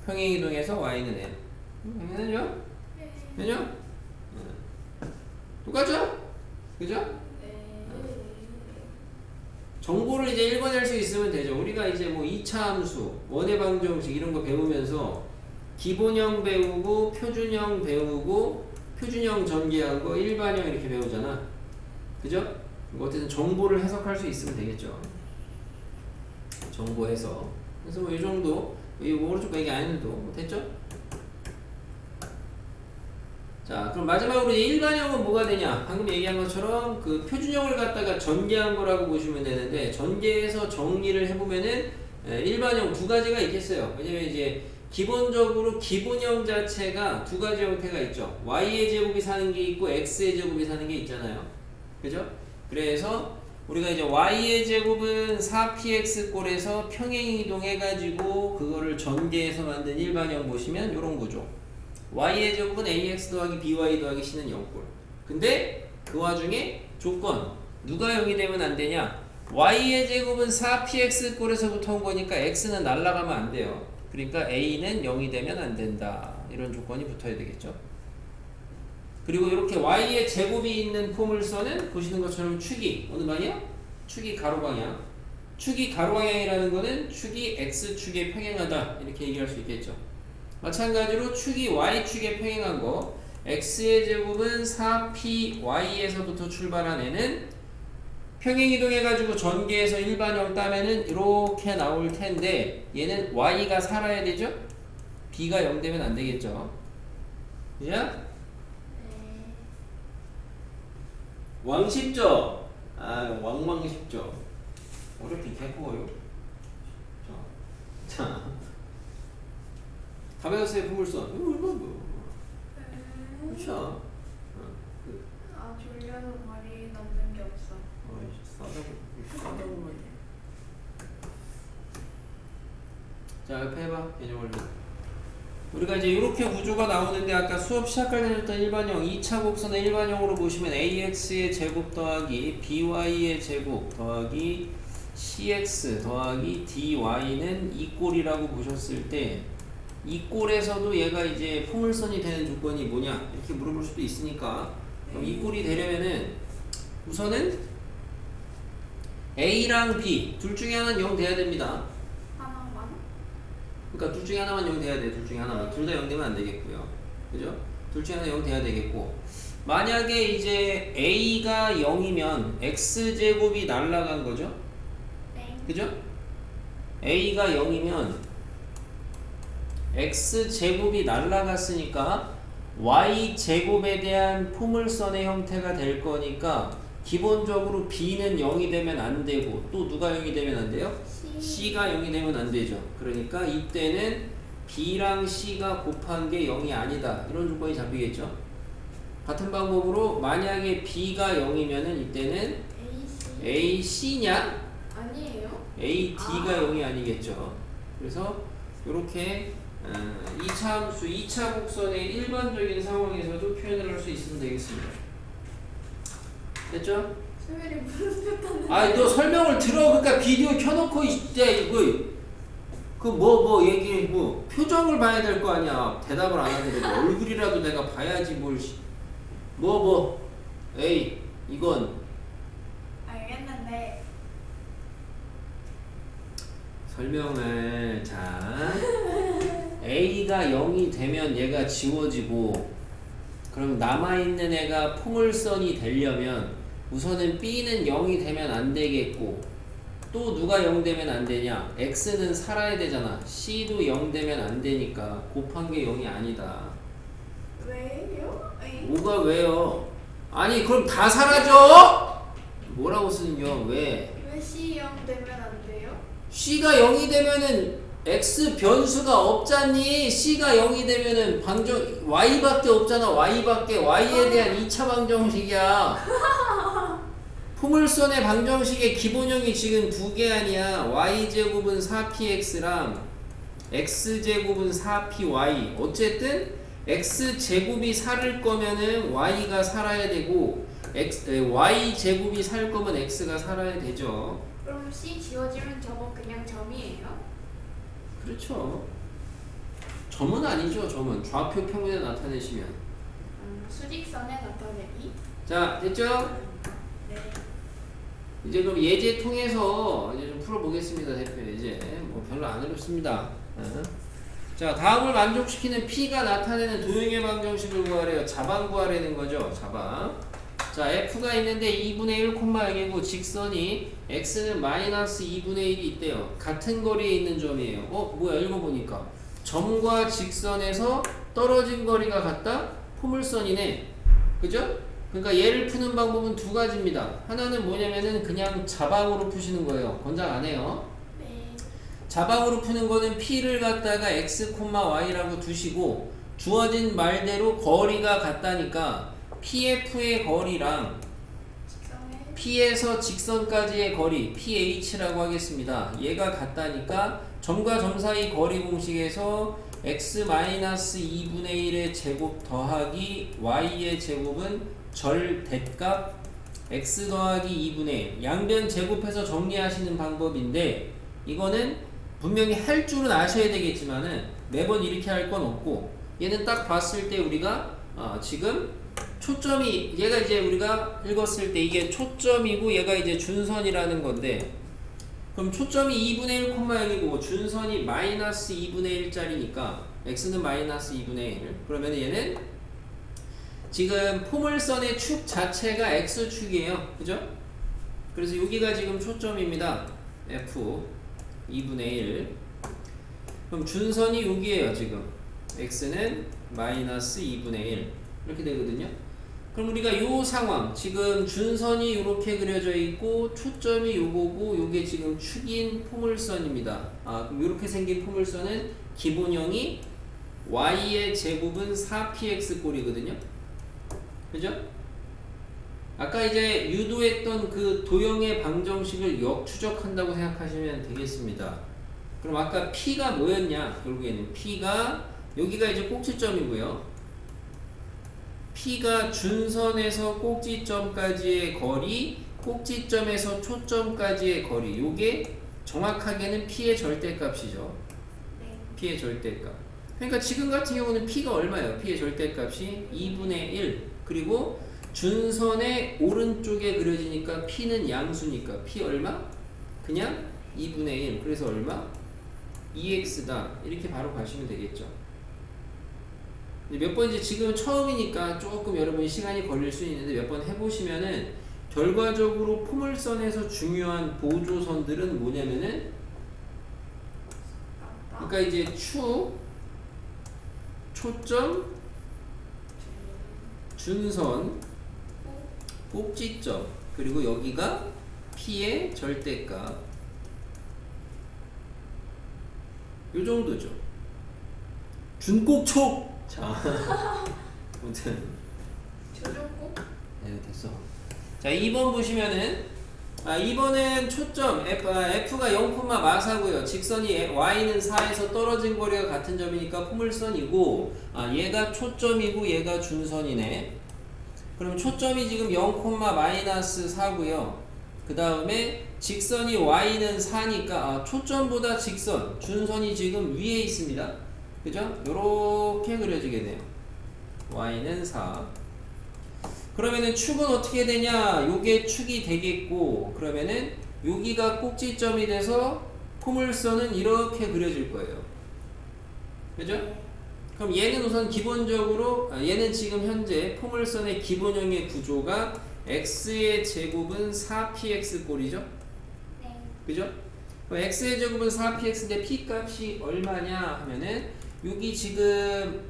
평행이동해서 y는 n 당연하죠? 그죠? 똑같죠? 그죠? 정보를 이제 1번 할 수 있으면 되죠. 우리가 이제 뭐 2차 함수, 원의 방정식 이런 거 배우면서 기본형 배우고 표준형 배우고 표준형 전개한 거 일반형 이렇게 배우잖아. 그죠? 어쨌든 정보를 해석할 수 있으면 되겠죠. 정보 해석. 그래서 뭐 이 정도, 이 오른쪽 거 얘기 안 해도 뭐 됐죠? 자, 그럼 마지막으로 이제 일반형은 뭐가 되냐? 방금 얘기한 것처럼 그 표준형을 갖다가 전개한 거라고 보시면 되는데 전개해서 정리를 해보면은 일반형 두 가지가 있겠어요. 왜냐면 이제 기본적으로 기본형 자체가 두 가지 형태가 있죠. y의 제곱이 사는 게 있고 x의 제곱이 사는 게 있잖아요. 그죠? 그래서 우리가 이제 y의 제곱은 4px 꼴에서 평행이동해가지고 그거를 전개해서 만든 일반형 보시면 이런 구조. y의 제곱은 ax 더하기 by 더하기 c는 0꼴. 근데 그 와중에 조건 누가 0이 되면 안 되냐? y의 제곱은 4px 꼴에서부터 온 거니까 x는 날아가면 안 돼요. 그러니까 a는 0이 되면 안 된다. 이런 조건이 붙어야 되겠죠. 그리고 이렇게 y의 제곱이 있는 포물선은 보시는 것처럼 축이 어느 방향? 축이 가로 방향. 축이 가로 방향이라는 거는 축이 x축에 평행하다 이렇게 얘기할 수 있겠죠. 마찬가지로 축이 y축에 평행한 거 x의 제곱은 4py에서부터 출발한 애는 평행이동해가지고 전개해서 일반형 따면은 이렇게 나올 텐데 얘는 y가 살아야 되죠? b가 0 되면 안 되겠죠. 그죠? 왕십죠? 아, 왕왕십죠. 어렵긴 개코어요. 자, 다 배웠어요, 포물선. 이거 얼마나 그쵸? 아 졸려서 말이 남는 게 없어. 싸다고 말이야. 자, 옆에 해봐, 개념 원리. 우리가 이제 이렇게 구조가 나오는데 아까 수업 시작할 때 했던 일반형 2차 곡선의 일반형으로 보시면 ax의 제곱 더하기 by의 제곱 더하기 cx 더하기 dy는 이 꼴이라고 보셨을 때 이 꼴에서도 얘가 이제 포물선이 되는 조건이 뭐냐 이렇게 물어볼 수도 있으니까 그럼 이 꼴이 되려면은 우선은 a랑 b 둘 중에 하나는 0 돼야 됩니다. 하나만? 그러니까 둘 중에 하나만 0 돼야 돼. 둘 중에 하나만. 둘 다 0 되면 안 되겠고요. 그죠? 둘 중에 하나 0 돼야 되겠고. 만약에 이제 a가 0이면 x제곱이 날라간 거죠? 네. 그죠? a가 0이면 x제곱이 날라갔으니까 y제곱에 대한 포물선의 형태가 될 거니까 기본적으로 b는 0이 되면 안 되고 또 누가 0이 되면 안 돼요? c가 0이 되면 안 되죠. 그러니까 이때는 b랑 c가 곱한 게 0이 아니다. 이런 조건이 잡히겠죠. 같은 방법으로 만약에 b가 0이면은 이때는 ac냐? 아니에요? ad가 0이 아니겠죠. 그래서 이렇게 2차 함수, 2차 곡선의 일반적인 상황에서도 표현을 할 수 있으면 되겠습니다. 됐죠? 수율이 무슨 뜻하는? 아니 너 설명을 들어. 그러니까 비디오 켜놓고 이제 뭐 얘기 뭐 표정을 봐야 될 거 아니야. 대답을 안 하는데 얼굴이라도 내가 봐야지 뭘 에이 이건 알겠는데. 설명을 자 a가 0이 되면 얘가 지워지고 그럼 남아있는 애가 포물선이 되려면 우선은 b는 0이 되면 안 되겠고 또 누가 0 되면 안 되냐? x는 살아야 되잖아. c도 0 되면 안 되니까 곱한 게 0이 아니다. 왜요? 에이. 뭐가 왜요? 아니 그럼 다 사라져? 뭐라고 쓰는겨? 왜? 왜 C 0 되면 안 돼요? C가 0이 되면은 X 변수가 없잖니. C가 0이 되면은 Y밖에 없잖아. Y밖에. Y에 대한 2차 방정식이야. 포물선의 방정식의 기본형이 지금 두 개 아니야. Y제곱은 4px랑 X제곱은 4py. 어쨌든 X제곱이 4를 거면은 Y가 살아야 되고 Y제곱이 살 거면 X가 살아야 되죠. 그럼 C 지워지면 저거 그냥 점이에요? 그렇죠. 점은 아니죠. 점은 좌표 평면에 나타내시면. 수직선에 나타내기? 자, 됐죠? 네. 이제 그럼 예제 통해서 이제 좀 풀어보겠습니다. 대표 예제. 뭐 별로 안 어렵습니다. 자, 다음을 만족시키는 P가 나타내는 도형의 방정식을 구하래요. 자방 구하라는 거죠. 자방. 자, F가 있는데 2분의 1, 여기고 직선이 X는 마이너스 2분의 1이 있대요. 같은 거리에 있는 점이에요. 뭐야, 읽어보니까. 점과 직선에서 떨어진 거리가 같다? 포물선이네. 그죠? 그러니까 얘를 푸는 방법은 두 가지입니다. 하나는 뭐냐면은 그냥 자방으로 푸시는 거예요. 권장 안 해요. 네. 자방으로 푸는 거는 P를 갖다가 X, Y라고 두시고 주어진 말대로 거리가 같다니까 PF의 거리랑 직선에 P에서 직선까지의 거리 PH라고 하겠습니다. 얘가 같다니까 점과 점 사이 거리 공식에서 X-2분의 1의 제곱 더하기 Y의 제곱은 절 대값 X 더하기 2분의 1 양변 제곱해서 정리하시는 방법인데 이거는 분명히 할 줄은 아셔야 되겠지만은 매번 이렇게 할 건 없고 얘는 딱 봤을 때 우리가 지금 초점이 얘가 이제 우리가 읽었을 때 이게 초점이고 얘가 이제 준선이라는 건데 그럼 초점이 2분의 1, 0이고 준선이 마이너스 2분의 1짜리니까 x는 마이너스 2분의 1 그러면 얘는 지금 포물선의 축 자체가 x축이에요. 그죠? 그래서 여기가 지금 초점입니다. f 2분의 1 그럼 준선이 여기에요. 지금 x는 마이너스 2분의 1 이렇게 되거든요. 그럼 우리가 요 상황 지금 준선이 이렇게 그려져 있고 초점이 요거고 요게 지금 축인 포물선입니다. 그럼 이렇게 생긴 포물선은 기본형이 y의 제곱은 4px 꼴이거든요. 그죠? 아까 이제 유도했던 그 도형의 방정식을 역추적한다고 생각하시면 되겠습니다. 그럼 아까 p가 뭐였냐? 결국에는 p가 여기가 이제 꼭지점이고요. P가 준선에서 꼭지점까지의 거리, 꼭지점에서 초점까지의 거리. 요게 정확하게는 P의 절대값이죠. 네. P의 절대값. 그러니까 지금 같은 경우는 P가 얼마예요? P의 절대값이 2분의 1. 그리고 준선의 오른쪽에 그려지니까 P는 양수니까 P 얼마? 그냥 2분의 1. 그래서 얼마? 2x다. 이렇게 바로 가시면 되겠죠. 몇 번 이제 지금 처음이니까 조금 여러분 시간이 걸릴 수 있는데 몇 번 해보시면은 결과적으로 포물선에서 중요한 보조선들은 뭐냐면은 그러니까 이제 축, 초점, 준선, 꼭지점 그리고 여기가 P의 절대값 요 정도죠. 준꼭촉 자, 아무튼 조종꼭? 네, 됐어. 자, 2번 보시면은 2번은 초점 F가 0, 마사고요. 직선이 Y는 4에서 떨어진 거리가 같은 점이니까 포물선이고 얘가 초점이고 얘가 준선이네. 그럼 초점이 지금 0, 마이너스 4고요. 그 다음에 직선이 Y는 4니까 초점보다 직선, 준선이 지금 위에 있습니다. 그죠? 요렇게 그려지게 돼요. Y는 4. 그러면은 축은 어떻게 되냐? 요게 축이 되겠고, 그러면은 여기가 꼭지점이 돼서 포물선은 이렇게 그려질 거예요. 그죠? 그럼 얘는 우선 기본적으로, 얘는 지금 현재 포물선의 기본형의 구조가 x의 제곱은 4px 꼴이죠? 네. 그죠? 그럼 x의 제곱은 4px인데 p 값이 얼마냐 하면은 여기 지금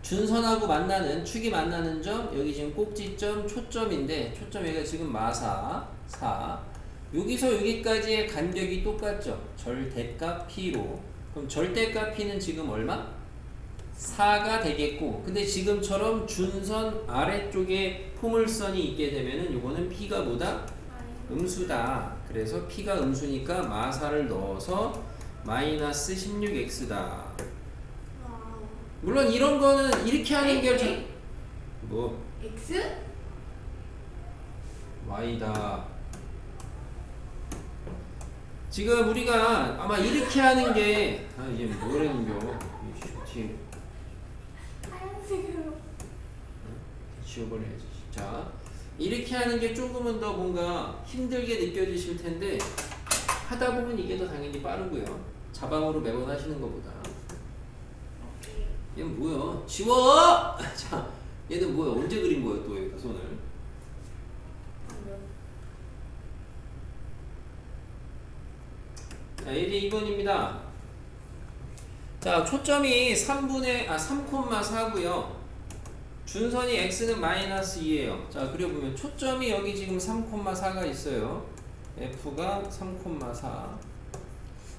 준선하고 만나는 축이 만나는 점 여기 지금 꼭지점 초점인데 초점 여기가 지금 마사 4 여기서 여기까지의 간격이 똑같죠. 절대값 P로 그럼 절대값 P는 지금 얼마? 4가 되겠고 근데 지금처럼 준선 아래쪽에 포물선이 있게 되면은 요거는 P가 뭐다? 음수다. 그래서 P가 음수니까 마사를 넣어서 마이너스 16x다. 물론 이런 거는 이렇게 하는 게 좀 뭐 X? y다. 지금 우리가 아마 이렇게 하는 게 이게 뭐라는겨 지금 하얀색으로. 지워버려야지. 자 이렇게 하는 게 조금은 더 뭔가 힘들게 느껴지실 텐데 하다 보면 이게 더 당연히 빠르고요. 자방으로 매번 하시는 것보다. 오케이. 얘는 뭐야? 지워! 자, 얘는 뭐야? 언제 그린 거야 또 여기다 손을? 방금. 자, 이제 2번입니다. 자, 초점이 3,4고요. 준선이 x는 마이너스 2예요. 자, 그려보면 초점이 여기 지금 3,4가 있어요. f가 3,4.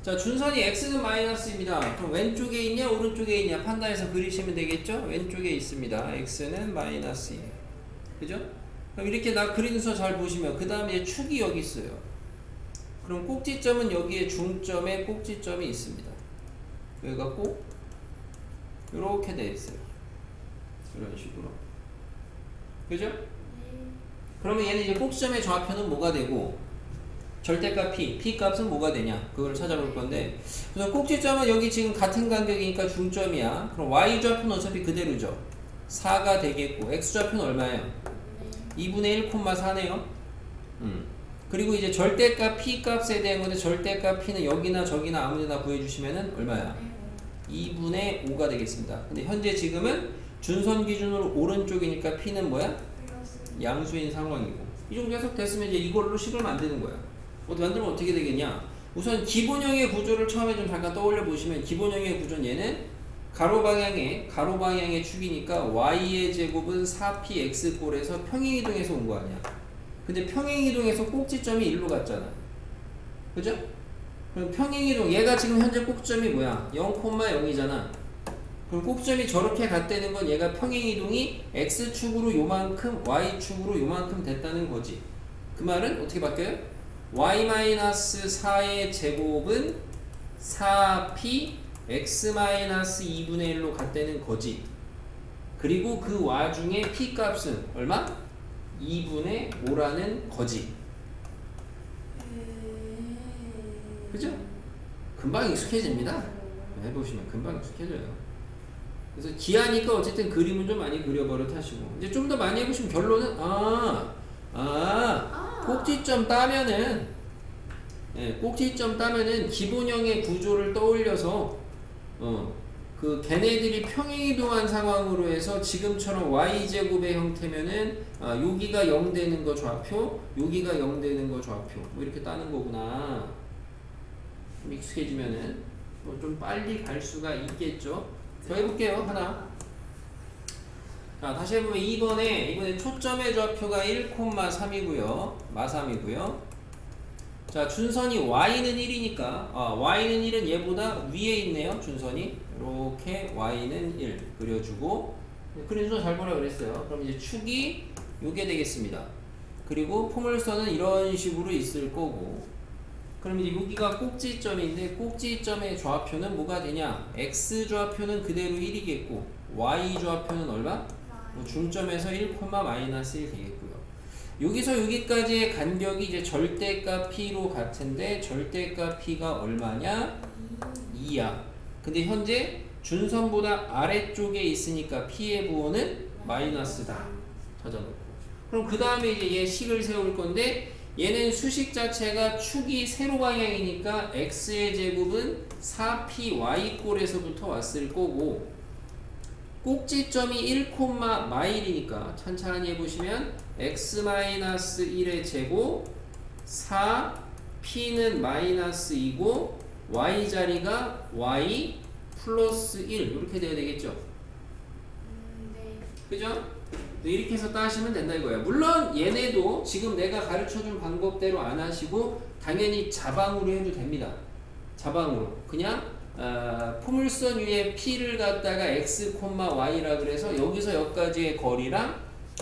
자, 준선이 x는 마이너스입니다. 그럼 왼쪽에 있냐 오른쪽에 있냐 판단해서 그리시면 되겠죠? 왼쪽에 있습니다. x는 마이너스 2. 그죠? 그럼 이렇게 나 그리는 수 잘 보시면 그 다음에 축이 여기 있어요. 그럼 꼭지점은 여기에 중점에 꼭지점이 있습니다. 여기가 꼭 이렇게 돼 있어요. 이런 식으로. 그죠? 그러면 얘는 이제 꼭지점의 좌표는 뭐가 되고 절대값 P 값은 뭐가 되냐 그걸 찾아볼 건데 그래서 꼭지점은 여기 지금 같은 간격이니까 중점이야. 그럼 Y 좌표는 어차피 그대로죠. 4가 되겠고 X 좌표는 얼마예요? 2분의 1,4네요. 그리고 이제 절대값 P 값에 대한 건데 절대값 P는 여기나 저기나 아무데나 구해주시면은 얼마야? 2분의 5가 되겠습니다. 근데 현재 지금은 준선 기준으로 오른쪽이니까 P는 뭐야? 양수인 상황이고 이 정도 해석됐으면 이제 이걸로 식을 만드는 거야. 어떻게 만들면 어떻게 되겠냐? 우선 기본형의 구조를 처음에 좀 잠깐 떠올려 보시면 기본형의 구조는 얘는 가로 방향의 축이니까 y의 제곱은 4px 꼴에서 평행이동해서 온 거 아니야. 근데 평행이동해서 꼭지점이 1로 갔잖아. 그죠? 그럼 평행이동 얘가 지금 현재 꼭지점이 뭐야? 0,0이잖아. 그럼 꼭지점이 저렇게 갔다는 건 얘가 평행이동이 x축으로 요만큼 y축으로 요만큼 됐다는 거지. 그 말은 어떻게 바뀌어요? y-4의 제곱은 4p x-2분의 1로 갔다는 거지. 그리고 그 와중에 p 값은 얼마? 2분의 5라는 거지. 그죠? 금방 익숙해집니다. 해보시면 금방 익숙해져요. 그래서 기하니까 어쨌든 그림은 좀 많이 그려버릇 하시고 이제 좀 더 많이 해보시면 결론은 꼭지점 따면은 꼭지점 따면은 기본형의 구조를 떠올려서 그 걔네들이 평행이동한 상황으로 해서 지금처럼 y제곱의 형태면은 여기가 0 되는 거 좌표 여기가 0 되는 거 좌표 뭐 이렇게 따는 거구나. 좀 익숙해지면은 뭐 좀 빨리 갈 수가 있겠죠. 더 해볼게요. 하나. 자, 다시 해보면 이번에 초점의 좌표가 1,3이고요. 마3이고요. 자, 준선이 y는 1이니까 y는 1은 얘보다 위에 있네요. 준선이 이렇게 y는 1 그려주고 그린 순서 잘 보라 그랬어요. 그럼 이제 축이 요게 되겠습니다. 그리고 포물선은 이런 식으로 있을 거고 그럼 이제 여기가 꼭지점인데 꼭지점의 좌표는 뭐가 되냐? x 좌표는 그대로 1이겠고 y 좌표는 얼마? 중점에서 1, 마이너스 1 되겠고요. 여기서 여기까지의 간격이 이제 절대값 P로 같은데 절대값 P가 얼마냐? 2야. 근데 현재 준선보다 아래쪽에 있으니까 P의 부호는 마이너스다. 찾아놓고. 그럼 그 다음에 이제 얘 식을 세울 건데 얘는 수식 자체가 축이 세로 방향이니까 x의 제곱은 4py 꼴에서부터 왔을 거고 꼭지점이 1, 마일이니까 찬찬히 해보시면 x-1의 제곱 4p는 마이너스 2고 y 자리가 y 플러스 1 이렇게 돼야 되겠죠. 그죠? 이렇게 해서 따시면 된다 이거야. 물론 얘네도 지금 내가 가르쳐준 방법대로 안 하시고 당연히 자방으로 해도 됩니다. 자방으로 그냥 포물선 위에 P를 갖다가 X, Y라 그래서 여기서 여기까지의 거리랑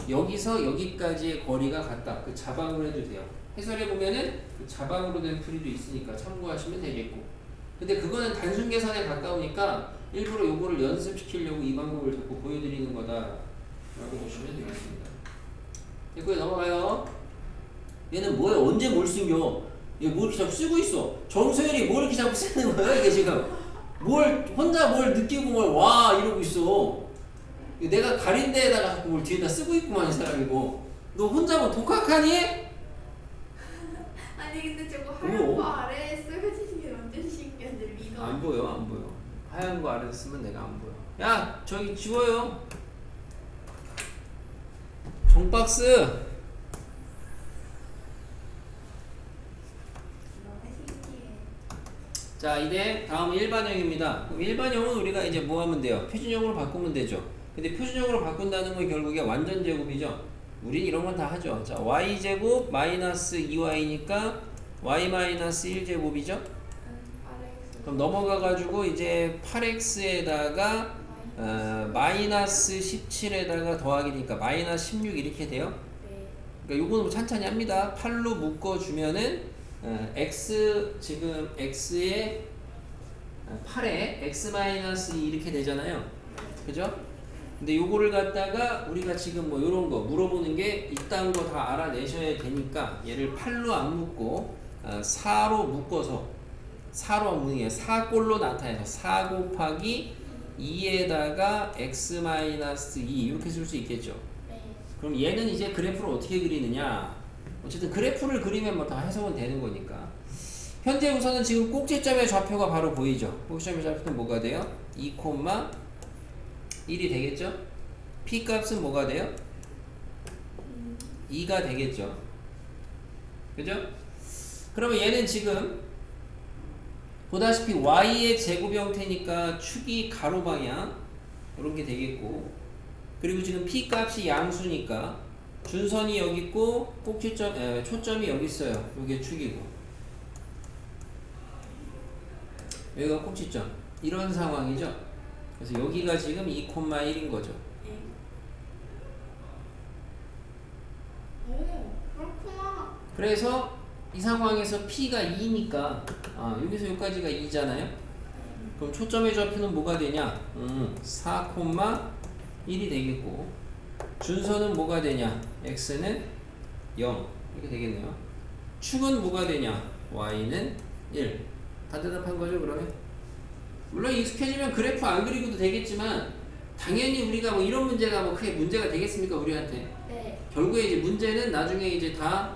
여기서 여기까지의 거리가 같다. 그 자방으로 해도 돼요. 해설해 보면은 그 자방으로 된 풀이도 있으니까 참고하시면 되겠고. 근데 그거는 단순 계산에 가까우니까 일부러 요거를 연습시키려고 이 방법을 자꾸 보여드리는 거다 라고 보시면 되겠습니다. 됐고요. 넘어가요. 얘는 뭐야? 언제 뭘 숨겨? 얘 뭘 이렇게 자꾸 쓰고 있어? 정소연이 뭘 이렇게 자꾸 쓰는 거야? 이게 지금 뭘 혼자 뭘 느끼고 뭘 와 이러고 있어. 내가 가린 데에다가 자꾸 뭘 뒤에다 쓰고 있구만 이 사람이고. 너 혼자 뭐 독학하니? 아니 근데 저거 하얀 거 아래에 쓰여지는 게 완전 신기한데 리가 안 보여 안 보여. 하얀 거 아래서 쓰면 내가 안 보여. 야 저기 지워요. 정박스. 너무 신기해. 자 이제 다음 일반형입니다. 그럼 일반형은 우리가 이제 뭐 하면 돼요? 표준형으로 바꾸면 되죠. 근데 표준형으로 바꾼다는 건 결국에 완전 제곱이죠. 우린 이런 건 다 하죠. 자 y제곱 마이너스 2y니까 y 마이너스 1제곱이죠. 그럼 넘어가가지고 이제 8x에다가 마이너스 17에다가 더하기니까 마이너스 16 이렇게 돼요. 네. 그러니까 요거는 뭐 찬찬히 합니다. 8로 묶어주면은 x 지금 x에 8에 x 마이너스 2 이렇게 되잖아요. 그죠? 근데 요거를 갖다가 우리가 지금 뭐 요런 거 물어보는 게 이딴 거 다 알아내셔야 되니까 얘를 8로 안 묶고 4로 묶어서 4로 안 묶는 게 4꼴로 나타내서 4 곱하기 2에다가 x 마이너스 2 이렇게 쓸 수 있겠죠. 네. 그럼 얘는 이제 그래프를 어떻게 그리느냐? 어쨌든 그래프를 그리면 뭐 다 해석은 되는 거니까. 현재 우선은 지금 꼭지점의 좌표가 바로 보이죠. 꼭지점의 좌표는 뭐가 돼요? 2, 1이 되겠죠? P 값은 뭐가 돼요? 2가 되겠죠. 그죠? 그러면 얘는 지금 보다시피 y의 제곱 형태니까 축이 가로 방향 이런 게 되겠고, 그리고 지금 P 값이 양수니까 준선이 여기 있고 꼭지점 초점이 여기 있어요. 이게 축이고 여기가 꼭지점 이런 상황이죠. 그래서 여기가 지금 2,1인 거죠. 네. 오 그렇구나. 그래서 이 상황에서 P가 2니까 여기서 여기까지가 2잖아요. 그럼 초점의 좌표는 뭐가 되냐? 4,1이 되겠고 준선은 뭐가 되냐? X는 0 이렇게 되겠네요. 축은 뭐가 되냐? Y는 1. 다 대답한 거죠 그러면? 물론 익숙해지면 그래프 안 그리고도 되겠지만 당연히 우리가 뭐 이런 문제가 뭐 크게 문제가 되겠습니까 우리한테? 네. 결국에 이제 문제는 나중에 이제 다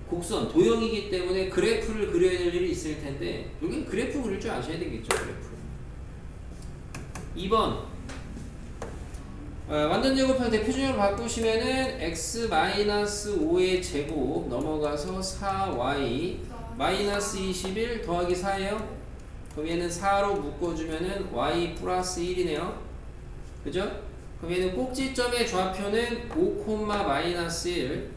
곡선 도형이기 때문에 그래프를 그려야 될 일이 있을 텐데 여긴 그래프 그릴 줄 아셔야 되겠죠. 그래프. 2번 완전 제곱 형태 표준형으로 바꾸시면은 x-5의 제곱 넘어가서 4y 마이너스 21 더하기 4예요. 그럼 얘는 4로 묶어주면은 y 플러스 1이네요. 그죠? 그럼 얘는 꼭지점의 좌표는 5, 마이너스 1.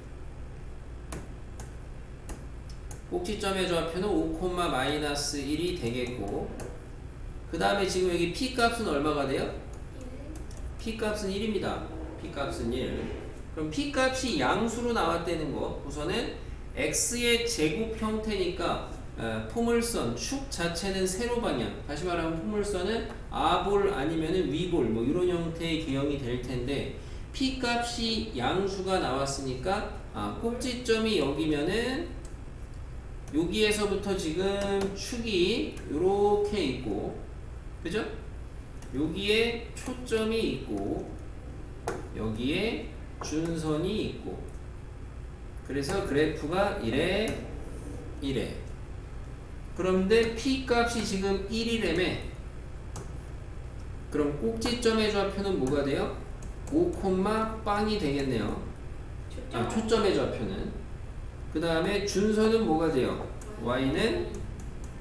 꼭지점의 좌표는 5, 마이너스 1이 되겠고, 그 다음에 지금 여기 p 값은 얼마가 돼요? p 값은 1입니다. p 값은 1. 그럼 p 값이 양수로 나왔다는 거, 우선은 x의 제곱 형태니까 포물선 축 자체는 세로 방향. 다시 말하면 포물선은 아볼 아니면은 위볼 뭐 이런 형태의 기형이 될 텐데 p 값이 양수가 나왔으니까 꼭지점이 여기면은 여기에서부터 지금 축이 이렇게 있고, 그죠? 여기에 초점이 있고 여기에 준선이 있고, 그래서 그래프가 이래 이래. 그런데 p 값이 지금 1이라며. 그럼 꼭지점의 좌표는 뭐가 돼요? 5, 빵이 되겠네요. 초점의 좌표는. 그 다음에 준선은 뭐가 돼요? y는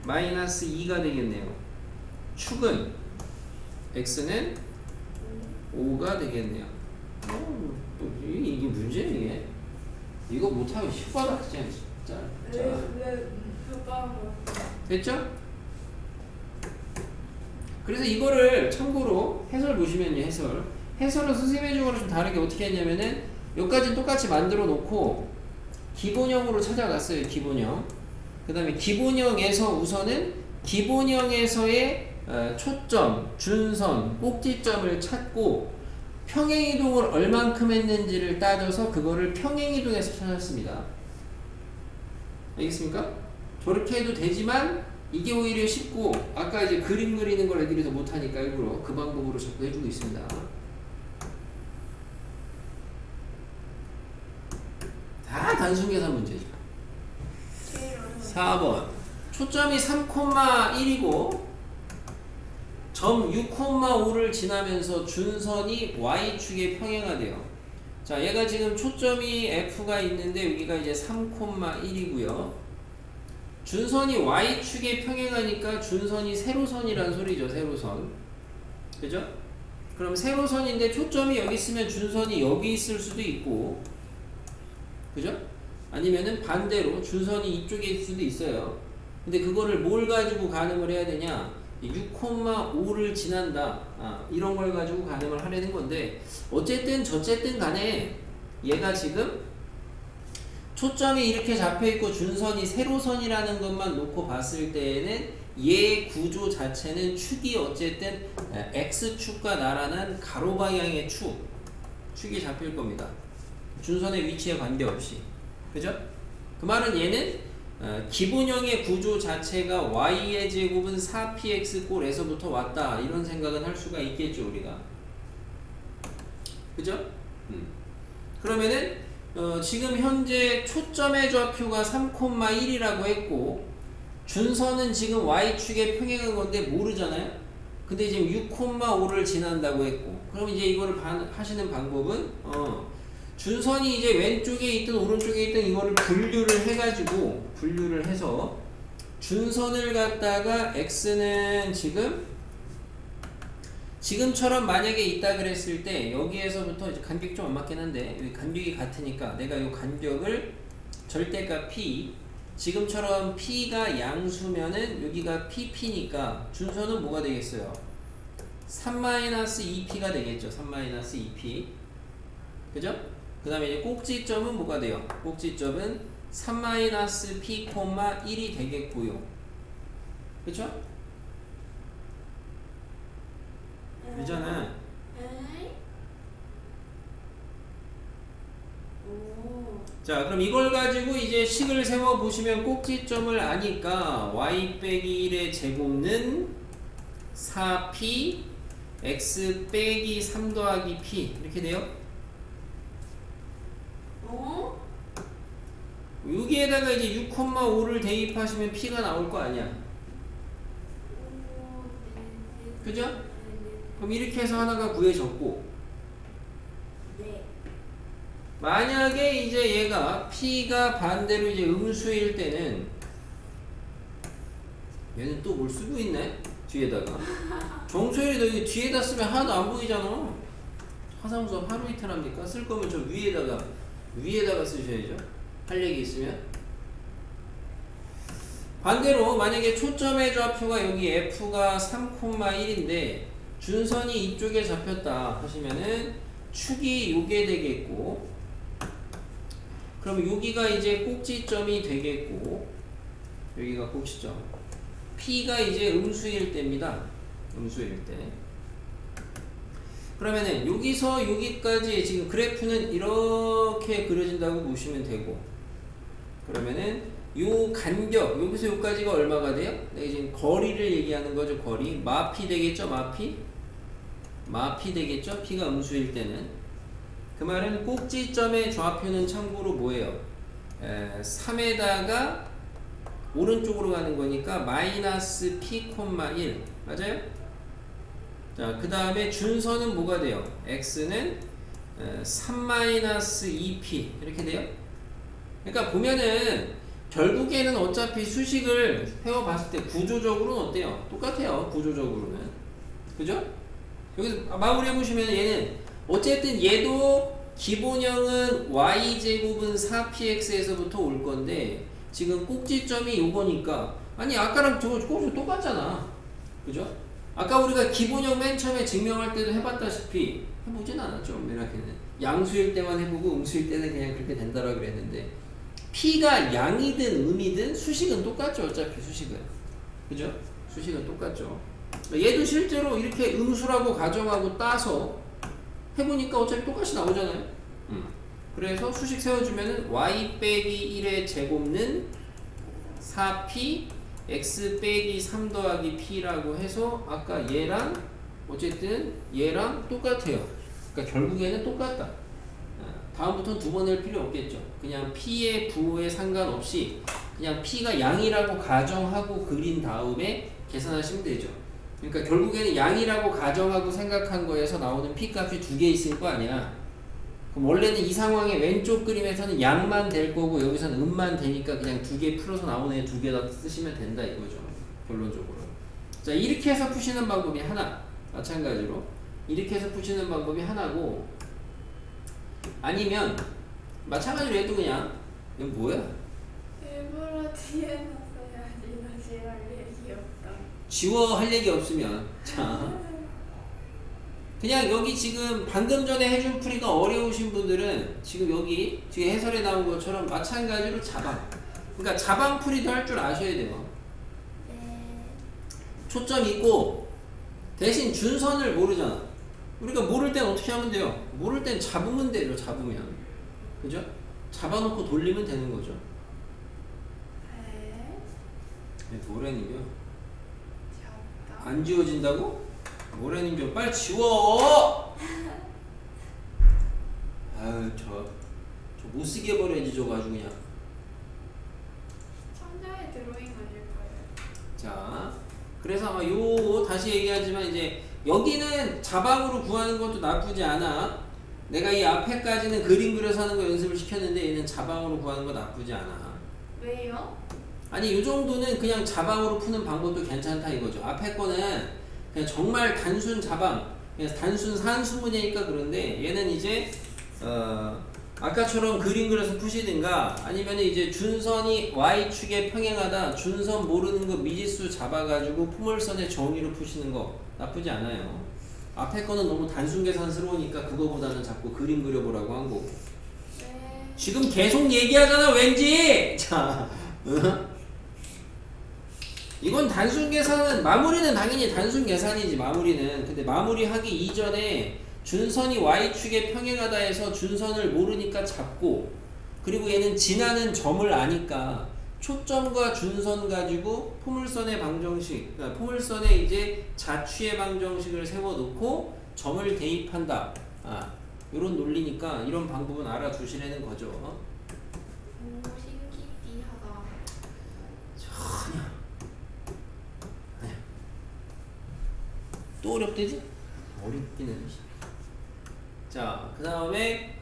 마이너스 2가 되겠네요. 축은 x는 5가 되겠네요. 이게 문제야 이게. 이거 못하면 휘바닥 진짜. 왜 효과가 됐죠? 그래서 이거를 참고로 해설 보시면요, 해설은 선생님의 적으로 좀 다르게 어떻게 했냐면은 여기까지 똑같이 만들어 놓고 기본형으로 찾아갔어요. 기본형. 그 다음에 기본형에서 우선은 기본형에서의 초점, 준선, 꼭지점을 찾고 평행이동을 얼만큼 했는지를 따져서 그거를 평행이동에서 찾았습니다. 알겠습니까? 저렇게 해도 되지만 이게 오히려 쉽고 아까 이제 그림 그리는 걸 애들이 더 못하니까 일부러 그 방법으로 자꾸 해주고 있습니다. 다 단순 계산 문제죠. 4번 초점이 3,1이고 점 6,5를 지나면서 준선이 Y축에 평행하대요. 자, 얘가 지금 초점이 F가 있는데 여기가 이제 3,1이고요. 준선이 Y축에 평행하니까 준선이 세로선이란 소리죠. 세로선. 그죠? 그럼 세로선인데 초점이 여기 있으면 준선이 여기 있을 수도 있고, 그죠? 아니면은 반대로 준선이 이쪽에 있을 수도 있어요. 근데 그거를 뭘 가지고 가늠을 해야 되냐? 6,5를 지난다. 이런 걸 가지고 가늠을 하려는 건데, 어쨌든 저쨌든 간에 얘가 지금 초점이 이렇게 잡혀있고 준선이 세로선이라는 것만 놓고 봤을 때에는 얘 구조 자체는 축이 어쨌든 X축과 나란한 가로 방향의 축이 잡힐 겁니다. 준선의 위치에 관계없이. 그죠? 그 말은 얘는 기본형의 구조 자체가 y의 제곱은 4px 꼴에서부터 왔다. 이런 생각은 할 수가 있겠죠, 우리가. 그죠? 그러면은 지금 현재 초점의 좌표가 3,1이라고 했고 준선은 지금 y축에 평행한 건데 모르잖아요. 근데 지금 6,5를 지난다고 했고 그럼 이제 이거를 하시는 방법은 준선이 이제 왼쪽에 있든 오른쪽에 있든 이거를 분류를 해서 준선을 갖다가 x는 지금처럼 만약에 있다 그랬을 때 여기에서부터 이제 간격이 좀 안 맞긴 한데 여기 간격이 같으니까 내가 이 간격을 절대값 p 지금처럼 p가 양수면은 여기가 pp니까 준선은 뭐가 되겠어요? 3-2p가 되겠죠. 3-2p. 그죠? 그 다음에 이제 꼭지점은 뭐가 돼요? 꼭지점은 3-p,1이 되겠고요. 그쵸? 되잖아. 자, 그럼 이걸 가지고 이제 식을 세워 보시면 꼭지점을 아니까 y 빼기 1의 제곱는 4p x 빼기 3 더하기 p 이렇게 돼요. 여기에다가 이제 6,5를 대입하시면 p가 나올 거 아니야. 그죠? 그럼 이렇게 해서 하나가 구해졌고 만약에 이제 얘가 p가 반대로 이제 음수일 때는 얘는 또 뭘 쓰고 있네? 뒤에다가 정소율이 너 이거 뒤에다 쓰면 하나도 안 보이잖아. 화상수업 하루 이틀 합니까? 쓸 거면 저 위에다가 쓰셔야죠. 할 얘기 있으면. 반대로 만약에 초점의 좌표가 여기 f가 3,1인데 준선이 이쪽에 잡혔다 하시면은 축이 요게 되겠고 그럼 여기가 이제 꼭지점이 되겠고 여기가 꼭지점 p가 이제 음수일 때입니다. 음수일 때 그러면은 여기서 여기까지 지금 그래프는 이렇게 그려진다고 보시면 되고 그러면은 요 간격 여기서 여기까지가 얼마가 돼요? 내가 지금 거리를 얘기하는 거죠. 거리 마피 되겠죠. 마피 되겠죠. p가 음수일 때는 그 말은 꼭지점의 좌표는 참고로 뭐예요? 3에다가 오른쪽으로 가는 거니까 마이너스 p,1 맞아요? 자, 그 다음에 준선은 뭐가 돼요? x는 3-2p 이렇게 돼요. 그러니까 보면은 결국에는 어차피 수식을 세워봤을 때 구조적으로는 어때요? 똑같아요. 구조적으로는. 그죠? 여기서 마무리해보시면 얘는 어쨌든 얘도 기본형은 y제곱은 4px에서부터 올 건데 지금 꼭지점이 요거니까 아니 아까랑 저거 꼭지 똑같잖아. 그죠? 아까 우리가 기본형 맨 처음에 증명할 때도 해봤다시피 해보진 않았죠. 엄밀하게는 양수일 때만 해보고 음수일 때는 그냥 그렇게 된다라고 그랬는데 p가 양이든 음이든 수식은 똑같죠. 어차피 수식은. 그죠? 수식은 똑같죠. 얘도 실제로 이렇게 음수라고 가정하고 따서 해보니까 어차피 똑같이 나오잖아요. 그래서 수식 세워주면은 y 빼기 1의 제곱는 4p x 빼기 3 더하기 p라고 해서 아까 얘랑 어쨌든 얘랑 똑같아요. 그러니까 결국에는 똑같다. 다음부터는 두 번 낼 필요 없겠죠. 그냥 p의 부호에 상관없이 그냥 p가 양이라고 가정하고 그린 다음에 계산하시면 되죠. 그러니까 결국에는 양이라고 가정하고 생각한 거에서 나오는 p 값이 두 개 있을 거 아니야. 그럼 원래는 이 상황의 왼쪽 그림에서는 양만 될 거고 여기서는 음만 되니까 그냥 두 개 풀어서 나오는 애 두 개 다 쓰시면 된다 이거죠. 결론적으로. 자, 이렇게 해서 푸시는 방법이 하나. 마찬가지로 이렇게 해서 푸시는 방법이 하나고 아니면 마찬가지로 해도 그냥 이건 뭐야? 일부러 뒤에 놨어야지 다시 할 얘기 없다. 지워 할 얘기 없으면 자 그냥 여기 지금 방금 전에 해준 풀이가 어려우신 분들은 지금 여기 뒤에 해설에 나온 것처럼 마찬가지로 자방 그러니까 자방 풀이도 할 줄 아셔야 돼요. 네. 초점 있고 대신 준선을 모르잖아. 우리가 모를 땐 어떻게 하면 돼요? 모를 땐 잡으면 돼요. 잡으면 그죠? 잡아놓고 돌리면 되는 거죠. 네. 뭐라는겨? 잡다. 안 지워진다고? 뭐라는겨? 빨리 지워! 아유 저 못쓰게 해버려야지 저거 아주 그냥. 천장에 드로잉 아닐 거예요. 자 그래서 아마 요 다시 얘기하지만 이제 여기는 자방으로 구하는 것도 나쁘지 않아. 내가 이 앞에까지는 그림 그려서 하는 거 연습을 시켰는데 얘는 자방으로 구하는 거 나쁘지 않아. 왜요? 아니 이 정도는 그냥 자방으로 푸는 방법도 괜찮다 이거죠. 앞에 거는 그냥 정말 단순 자방, 그냥 단순 산수문이니까 그런데 얘는 이제 아까처럼 그림 그려서 푸시든가 아니면 이제 준선이 y축에 평행하다 준선 모르는 거 미지수 잡아가지고 포물선의 정의로 푸시는 거 나쁘지 않아요. 앞에 거는 너무 단순 계산스러우니까 그거보다는 자꾸 그림 그려보라고 한 거고. 네. 지금 계속 얘기하잖아 왠지. 자 이건 단순 계산은 마무리는 당연히 단순 계산이지 마무리는. 근데 마무리하기 이전에 준선이 y축에 평행하다 해서 준선을 모르니까 잡고 그리고 얘는 지나는 점을 아니까 초점과 준선 가지고 포물선의 방정식 그러니까 포물선의 이제 자취의 방정식을 세워놓고 점을 대입한다. 이런 논리니까 이런 방법은 알아두시라는 거죠. 오 신기하다. 전혀 또 어렵대지? 어렵기는. 자, 그 다음에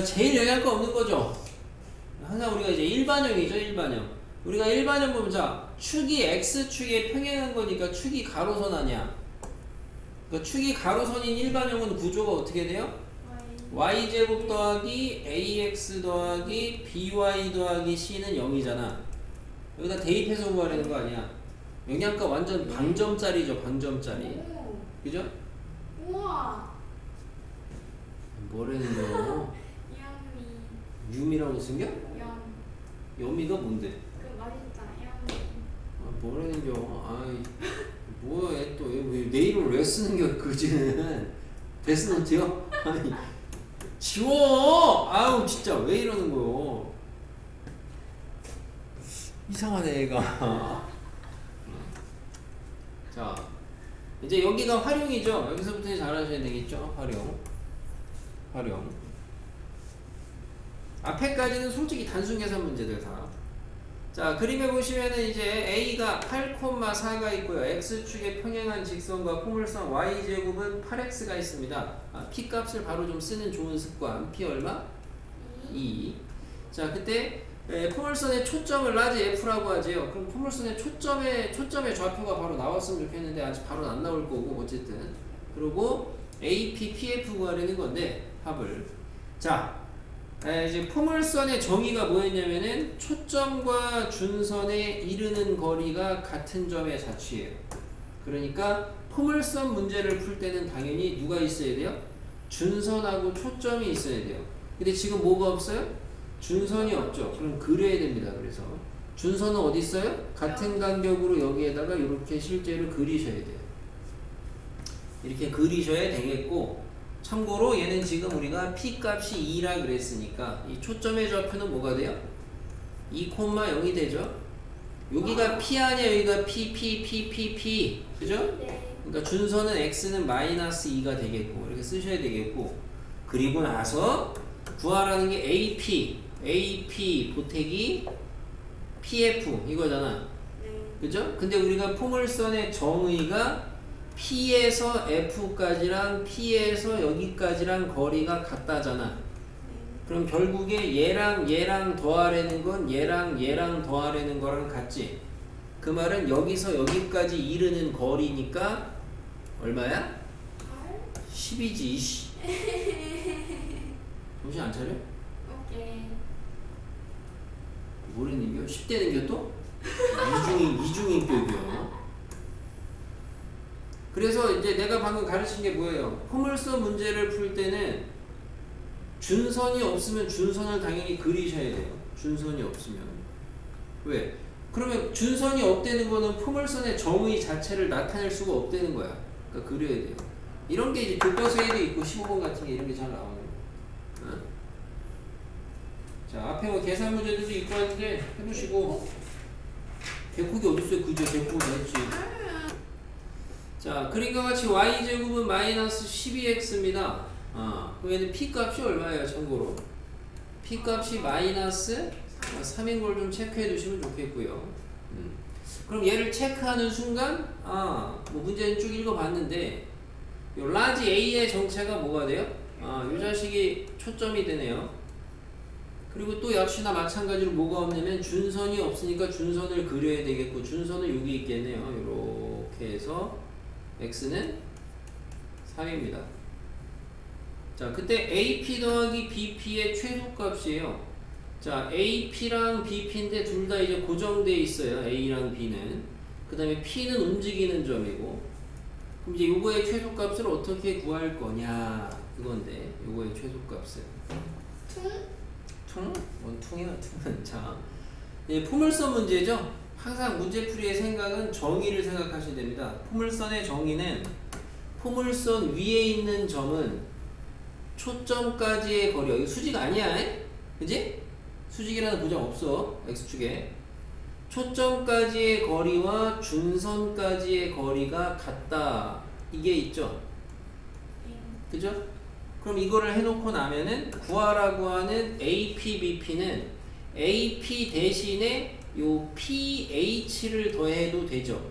제일 얘기할 거 없는 거죠. 항상 우리가 이제 일반형이죠, 일반형. 우리가 일반형 보면 자, 축이 x축에 평행한 거니까 축이 가로선 아니야. 그러니까 축이 가로선인 일반형은 구조가 어떻게 돼요? y제곱 더하기 ax 더하기 by 더하기 c는 0이잖아. 여기다 대입해서 구하라는 거 아니야. 영양가 완전 방점짜리죠, 방점짜리. 오. 그죠? 우와. 뭐라는 거? 야미. 유미라고 생겨? 얌. 여미가 뭔데? 그 맛있잖아. 야미. 뭐라는 거? 아이 뭐야 또왜 네임을 왜 쓰는 겨 그지는? 데스노트요? 아니 지워! 아우 진짜 왜 이러는 거요? 이상하네 얘가. 자 이제 여기가 활용이죠. 여기서부터 이제 잘하셔야 되겠죠. 활용. 앞에까지는 솔직히 단순 계산 문제들 다. 자 그림에 보시면은 이제 A가 8,4가 있고요. X축에 평행한 직선과 포물선 Y제곱은 8X가 있습니다. P 값을 바로 좀 쓰는 좋은 습관. P 얼마? 2. 자 그때 포물선의 초점을 라지 F라고 하지요. 그럼 포물선의 초점의 좌표가 바로 나왔으면 좋겠는데 아직 바로 안 나올 거고 어쨌든. 그리고 AP, PF 구하려는 건데 합을. 자, 이제 포물선의 정의가 뭐였냐면은 초점과 준선에 이르는 거리가 같은 점의 자취예요. 그러니까 포물선 문제를 풀 때는 당연히 누가 있어야 돼요? 준선하고 초점이 있어야 돼요. 근데 지금 뭐가 없어요? 준선이 없죠. 그럼 그려야 됩니다. 그래서 준선은 어디 있어요? 같은 간격으로 여기에다가 이렇게 실제로 그리셔야 돼요. 이렇게 그리셔야 되겠고, 참고로 얘는 지금 우리가 p 값이 2라 그랬으니까 이 초점의 좌표는 뭐가 돼요? 2,0이 되죠. 여기가 p 아니야. 여기가 p. 그죠? 네. 그러니까 준선은 x는 마이너스 2가 되겠고 이렇게 쓰셔야 되겠고, 그리고 나서 구하라는 게 AP 보태기 PF 이거잖아. 네. 그죠? 근데 우리가 포물선의 정의가 P에서 F까지랑 P에서 여기까지랑 거리가 같다잖아. 그럼 결국에 얘랑 더하라는 건 얘랑 더하라는 거랑 같지? 그 말은 여기서 여기까지 이르는 거리니까 얼마야? 10이지. 이씨. 정신 안 차려? 오케이. 뭐랬는 겨? 10대는 겨 또? 이중인격이야. 그래서 이제 내가 방금 가르친 게 뭐예요? 포물선 문제를 풀 때는 준선이 없으면 준선을 당연히 그리셔야 돼요. 준선이 없으면. 왜? 그러면 준선이 없다는 거는 포물선의 정의 자체를 나타낼 수가 없다는 거야. 그러니까 그려야 돼요. 이런 게 이제 교과서에도 있고 15번 같은 게 이런 게 잘 나오는 거야. 어? 자, 앞에 뭐 계산 문제들도 있고 하는데 해보시고. 개국이 어딨어요? 그죠? 개국은 했지. 자, 그림과 같이 y제곱은 마이너스 12x입니다. 그럼 얘는 p값이 얼마예요? 참고로 p값이 마이너스 3인 걸 좀 체크해 두시면 좋겠고요. 그럼 얘를 체크하는 순간 뭐 문제는 쭉 읽어봤는데 요 라지 A의 정체가 뭐가 돼요? 요 자식이 초점이 되네요. 그리고 또 역시나 마찬가지로 뭐가 없냐면 준선이 없으니까 준선을 그려야 되겠고, 준선은 여기 있겠네요. 이렇게 해서 x는 3입니다. 자, 그때 AP 더하기 BP의 최소값이에요. 자, AP랑 BP인데 둘 다 이제 고정되어 있어요. A랑 B는. 그 다음에 P는 움직이는 점이고. 그럼 이제 요거의 최소값을 어떻게 구할 거냐 그건데, 요거의 최소값을 퉁? 뭔 퉁이야 퉁은. 자, 포물선 문제죠. 항상 문제풀이의 생각은 정의를 생각하셔야 됩니다. 포물선의 정의는 포물선 위에 있는 점은 초점까지의 거리, 이거 수직 아니야, 그지? 수직이라는 보장 없어, x축에. 초점까지의 거리와 준선까지의 거리가 같다, 이게 있죠. 그죠? 그럼 이거를 해놓고 나면은 구하라고 하는 AP, BP는 AP 대신에 요 PH를 더해도 되죠.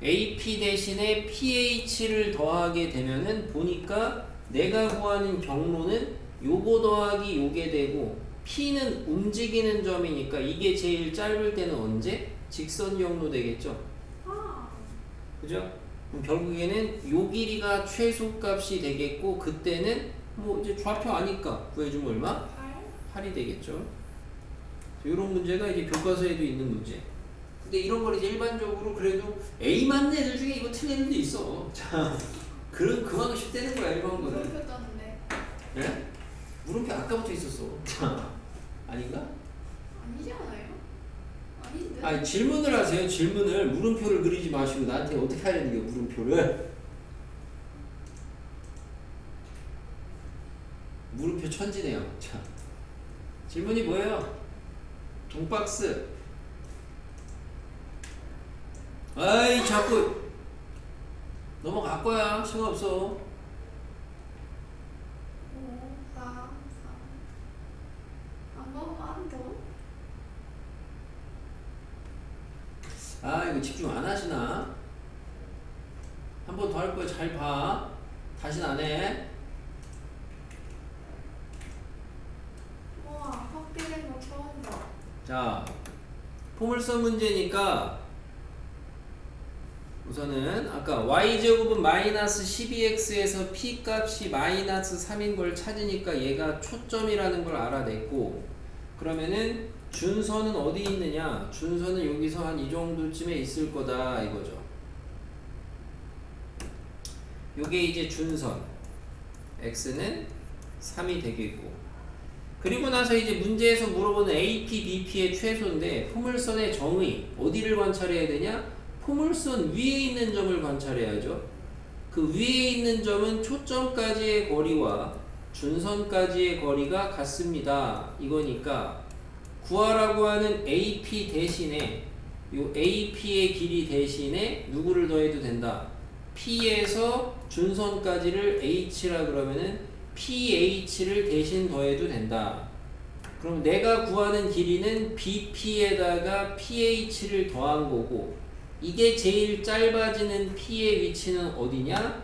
AP 대신에 PH를 더하게 되면은 보니까 내가 구하는 경로는 요거 더하기 요게 되고, P는 움직이는 점이니까 이게 제일 짧을 때는 언제? 직선 경로 되겠죠. 그죠? 그럼 결국에는 요 길이가 최소값이 되겠고, 그때는 뭐 이제 좌표 아니까 구해주면 얼마? 8이 되겠죠. 이런 문제가 이제 교과서에도 있는 문제. 근데 이런 걸 이제 일반적으로 그래도 A 맞는 애들 중에 이거 틀린 애들도 있어. 자, 그만큼 쉽다는 거야, 일반 거는. 물음표 떴는데. 예? 물음표 아까부터 있었어. 자, 아닌가? 아니지 않아요? 아닌데. 아니, 질문을 하세요. 질문을. 물음표를 그리지 마시고 나한테 어떻게 하려는 거야, 물음표를. 물음표 천지네요. 자, 질문이 뭐예요? 동박스. 아이, 자꾸 넘어갈 거야. 시간 없어. 5, 4, 3. 한 번만 더. 이거 집중 안 하시나? 한 번 더 할 거야. 잘 봐. 다신 안 해. 우와, 확대된 거 처음 봐. 자, 포물선 문제니까 우선은 아까 y제곱은 마이너스 12x에서 p 값이 마이너스 3인 걸 찾으니까 얘가 초점이라는 걸 알아냈고, 그러면은 준선은 어디 있느냐? 준선은 여기서 한 이 정도쯤에 있을 거다 이거죠. 요게 이제 준선 x는 3이 되겠고, 그리고 나서 이제 문제에서 물어보는 AP, BP의 최소인데 포물선의 정의 어디를 관찰해야 되냐? 포물선 위에 있는 점을 관찰해야죠. 그 위에 있는 점은 초점까지의 거리와 준선까지의 거리가 같습니다. 이거니까 구하라고 하는 AP 대신에 요 AP의 길이 대신에 누구를 더해도 된다. P에서 준선까지를 H라 그러면은 PH를 대신 더해도 된다. 그럼 내가 구하는 길이는 BP에다가 PH를 더한 거고, 이게 제일 짧아지는 P의 위치는 어디냐?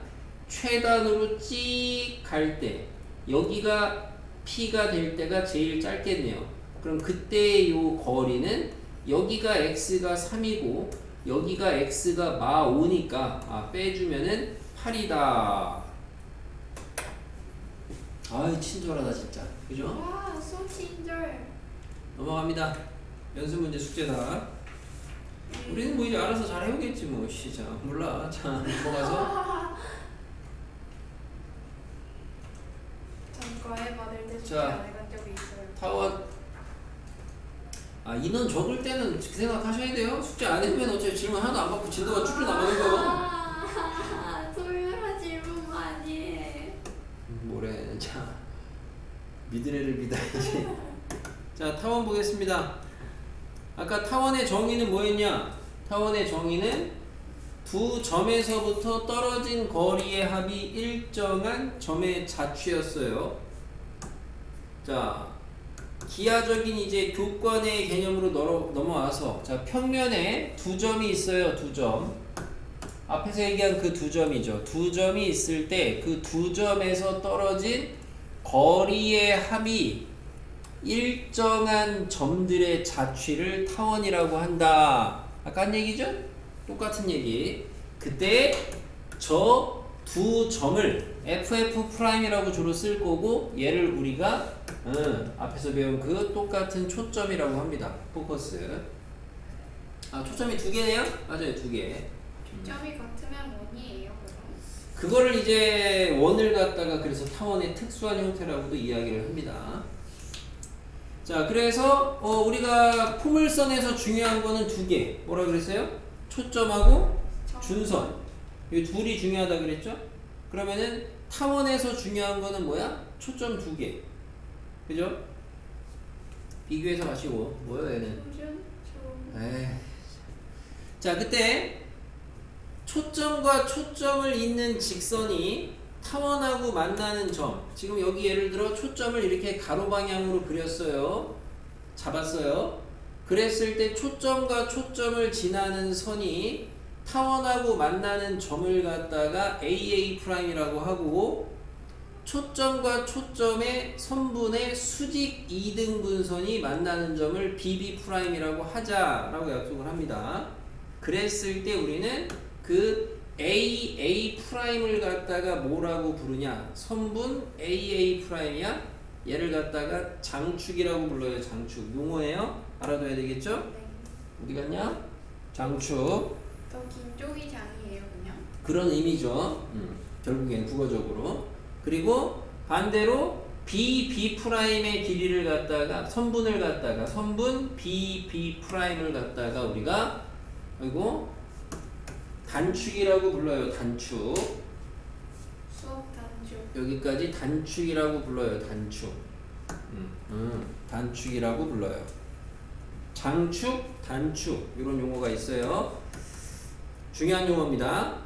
최단으로 찍 갈 때 여기가 P가 될 때가 제일 짧겠네요. 그럼 그때 요 거리는 여기가 X가 3이고 여기가 X가 마 5니까 빼주면은 8이다. 아이 친절하다 진짜. 그죠? 와, so 친절. 넘어갑니다. 연습 문제 숙제다. 우리는 뭐 이제 알아서 잘 해오겠지 뭐. 시자 몰라. 자 넘어가서. 전 과외 받을 때 숙제 자, 안 해간 적이 있어요. 타원. 인원 적을 때는 그 생각하셔야 돼요. 숙제 안 해보면 어차피 질문 하나도 안 받고 진도가 쭉쭉 나가는 거. 소율아 질문 많이 해. 뭐래. 자 믿을 애를 믿어야지. 자 타원 보겠습니다. 아까 타원의 정의는 뭐였냐? 타원의 정의는 두 점에서부터 떨어진 거리의 합이 일정한 점의 자취였어요. 자, 기하적인 이제 교권의 개념으로 넘어와서, 자, 평면에 두 점이 있어요. 두 점. 앞에서 얘기한 그 두 점이죠. 두 점이 있을 때 그 두 점에서 떨어진 거리의 합이 일정한 점들의 자취를 타원이라고 한다. 아까 한 얘기죠? 똑같은 얘기. 그때 저 두 점을 FF'이라고 주로 쓸 거고, 얘를 우리가 앞에서 배운 그 똑같은 초점이라고 합니다. 포커스. 초점이 두 개네요? 맞아요, 두 개. 점이 같으면 원이에요, 그럼? 그거를 이제 원을 갖다가 그래서 타원의 특수한 형태라고도 이야기를 합니다. 자, 그래서 우리가 포물선에서 중요한 거는 두 개. 뭐라 그랬어요? 초점하고 준선. 이 둘이 중요하다 그랬죠? 그러면은 타원에서 중요한 거는 뭐야? 초점 두 개. 그죠? 비교해서 마시고. 뭐야 얘는? 에이. 자, 그때 초점과 초점을 잇는 직선이 타원하고 만나는 점. 지금 여기 예를 들어 초점을 이렇게 가로 방향으로 그렸어요. 잡았어요. 그랬을 때 초점과 초점을 지나는 선이 타원하고 만나는 점을 갖다가 AA'이라고 하고, 초점과 초점의 선분의 수직 2등분선이 만나는 점을 BB'이라고 하자라고 약속을 합니다. 그랬을 때 우리는 그 AA'을 갖다가 뭐라고 부르냐? 선분 AA'이야. 얘를 갖다가 장축이라고 불러요. 장축. 용어예요. 알아둬야 되겠죠? 네. 어디 갔냐? 장축. 더 긴 쪽이 장이에요, 그냥? 그런 의미죠. 결국엔 국어적으로. 그리고 반대로 BB'의 길이를 갖다가 선분을 갖다가 선분 BB'을 갖다가 우리가 그리고 단축이라고 불러요. 단축. 수업 단축. 여기까지 단축이라고 불러요. 단축. 단축이라고 불러요. 장축, 단축 이런 용어가 있어요. 중요한 용어입니다.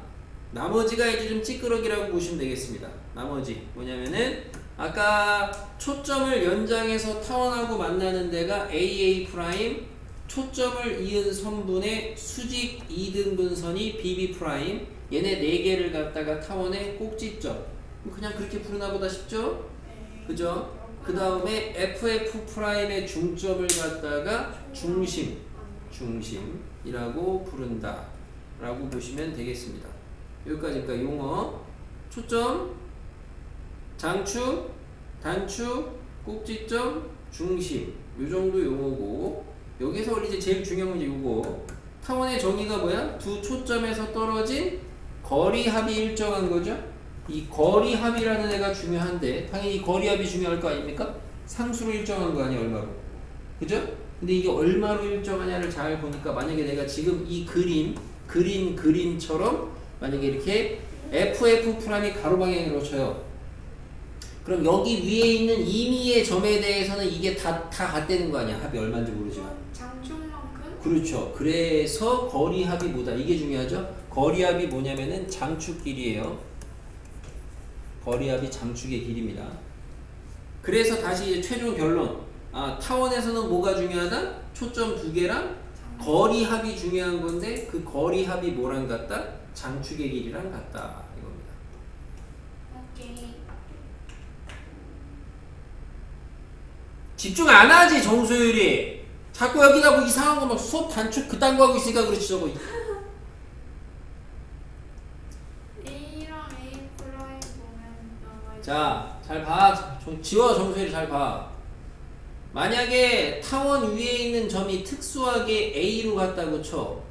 나머지가 이제 좀 찌끄러기라고 보시면 되겠습니다. 나머지 뭐냐면은 아까 초점을 연장해서 타원하고 만나는 데가 AA', 초점을 이은 선분의 수직 2등분선이 BB', 얘네 4개를 갖다가 타원의 꼭지점. 그냥 그렇게 부르나 보다 싶죠? 네. 그죠? 그 다음에 FF'의 중점을 갖다가 중심이라고 부른다 라고 보시면 되겠습니다. 여기까지 그러니까 용어 초점, 장축, 단축, 꼭지점, 중심 요 정도 용어고 여기서 우리 이제 제일 중요한 건 요거 타원의 정의가 뭐야? 두 초점에서 떨어진 거리 합이 일정한 거죠. 이 거리 합이라는 애가 중요한데 당연히 거리 합이 중요할 거 아닙니까? 상수로 일정한 거 아니야 얼마로? 그죠? 근데 이게 얼마로 일정하냐를 잘 보니까 만약에 내가 지금 이 그림처럼 만약에 이렇게 FF 프라임이 가로 방향으로 쳐요. 그럼 여기 위에 있는 임의의 점에 대해서는 이게 다 같다는 거 아니야? 합이 얼마인지 모르지만. 장축만큼? 그렇죠. 그래서 거리 합이 뭐다? 이게 중요하죠. 거리 합이 뭐냐면은 장축 길이에요. 거리 합이 장축의 길이입니다. 그래서 다시 이제 최종 결론. 타원에서는 뭐가 중요하다? 초점 두 개랑 거리 합이 중요한 건데 그 거리 합이 뭐랑 같다? 장축의 길이랑 같다. 이겁니다. 오케이. 집중 안 하지 정소율이. 자꾸 여기다 뭐 이상한 거 막 수업 단축 그딴 거 하고 있으니까 그렇지 저거. A랑 A 프라임 보면 나와 있어. 자, 잘 봐. 지워 정수율이 잘 봐. 만약에 타원 위에 있는 점이 특수하게 A로 갔다고 쳐.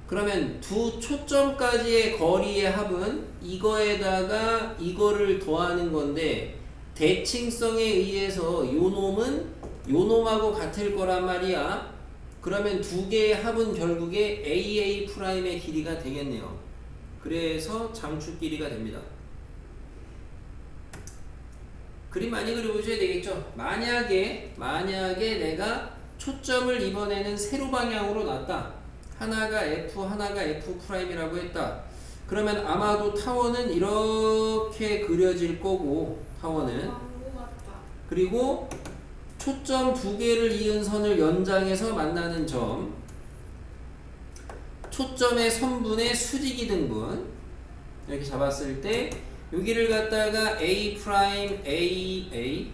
그러면 두 초점까지의 거리의 합은 이거에다가 이거를 더하는 건데 대칭성에 의해서 요 놈은 요 놈하고 같을 거란 말이야. 그러면 두 개의 합은 결국에 AA 프라임의 길이가 되겠네요. 그래서 장축 길이가 됩니다. 그림 많이 그려보셔야 되겠죠. 만약에 내가 초점을 이번에는 세로 방향으로 놨다. 하나가 F, 하나가 F 프라임이라고 했다. 그러면 아마도 타원은 이렇게 그려질 거고 타원은 광고 같다. 그리고 초점 두 개를 이은 선을 연장해서 만나는 점 초점의 선분의 수직이 등분 이렇게 잡았을 때 여기를 갖다가 A 프라임 A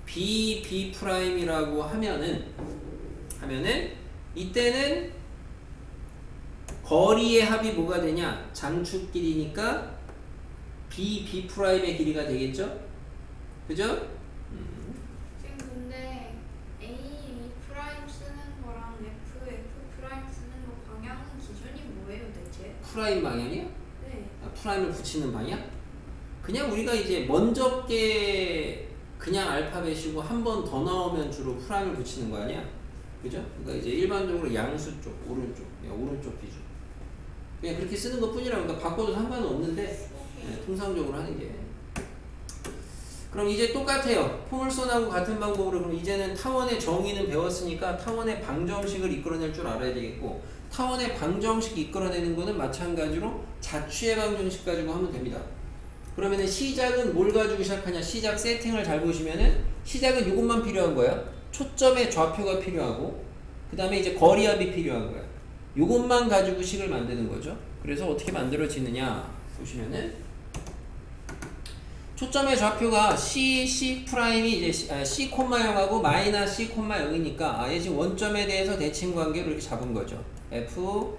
B 프라임이라고 하면은 이때는 거리의 합이 뭐가 되냐? 장축 길이니까 B 프라임의 길이가 되겠죠? 그죠? 지금 근데 A 프라임 쓰는 거랑 F 프라임 쓰는 거 방향은 기준이 뭐예요 대체? 프라임 방향이야? 네. 프라임을 붙이는 방향? 그냥 우리가 이제 먼저 게 그냥 알파벳이고 한 번 더 나오면 주로 프라임을 붙이는 거 아니야? 그죠? 그러니까 이제 일반적으로 양수 쪽, 오른쪽 기준. 그냥 그렇게 쓰는 것 뿐이라 그러니까 바꿔도 상관은 없는데 통상적으로 하는 게. 그럼 이제 똑같아요. 포물선하고 같은 방법으로 그럼 이제는 타원의 정의는 배웠으니까 타원의 방정식을 이끌어낼 줄 알아야 되겠고 타원의 방정식 이끌어내는 거는 마찬가지로 자취의 방정식 가지고 하면 됩니다. 그러면은 시작은 뭘 가지고 시작하냐? 시작 세팅을 잘 보시면은 시작은 이것만 필요한 거야. 초점의 좌표가 필요하고 그 다음에 이제 거리합이 필요한 거야. 이것만 가지고 식을 만드는 거죠. 그래서 어떻게 만들어지느냐 보시면은 초점의 좌표가 C 프라임이 이제 C, 0하고 마이너스 C, 0이니까 얘 지금 원점에 대해서 대칭 관계로 이렇게 잡은 거죠. F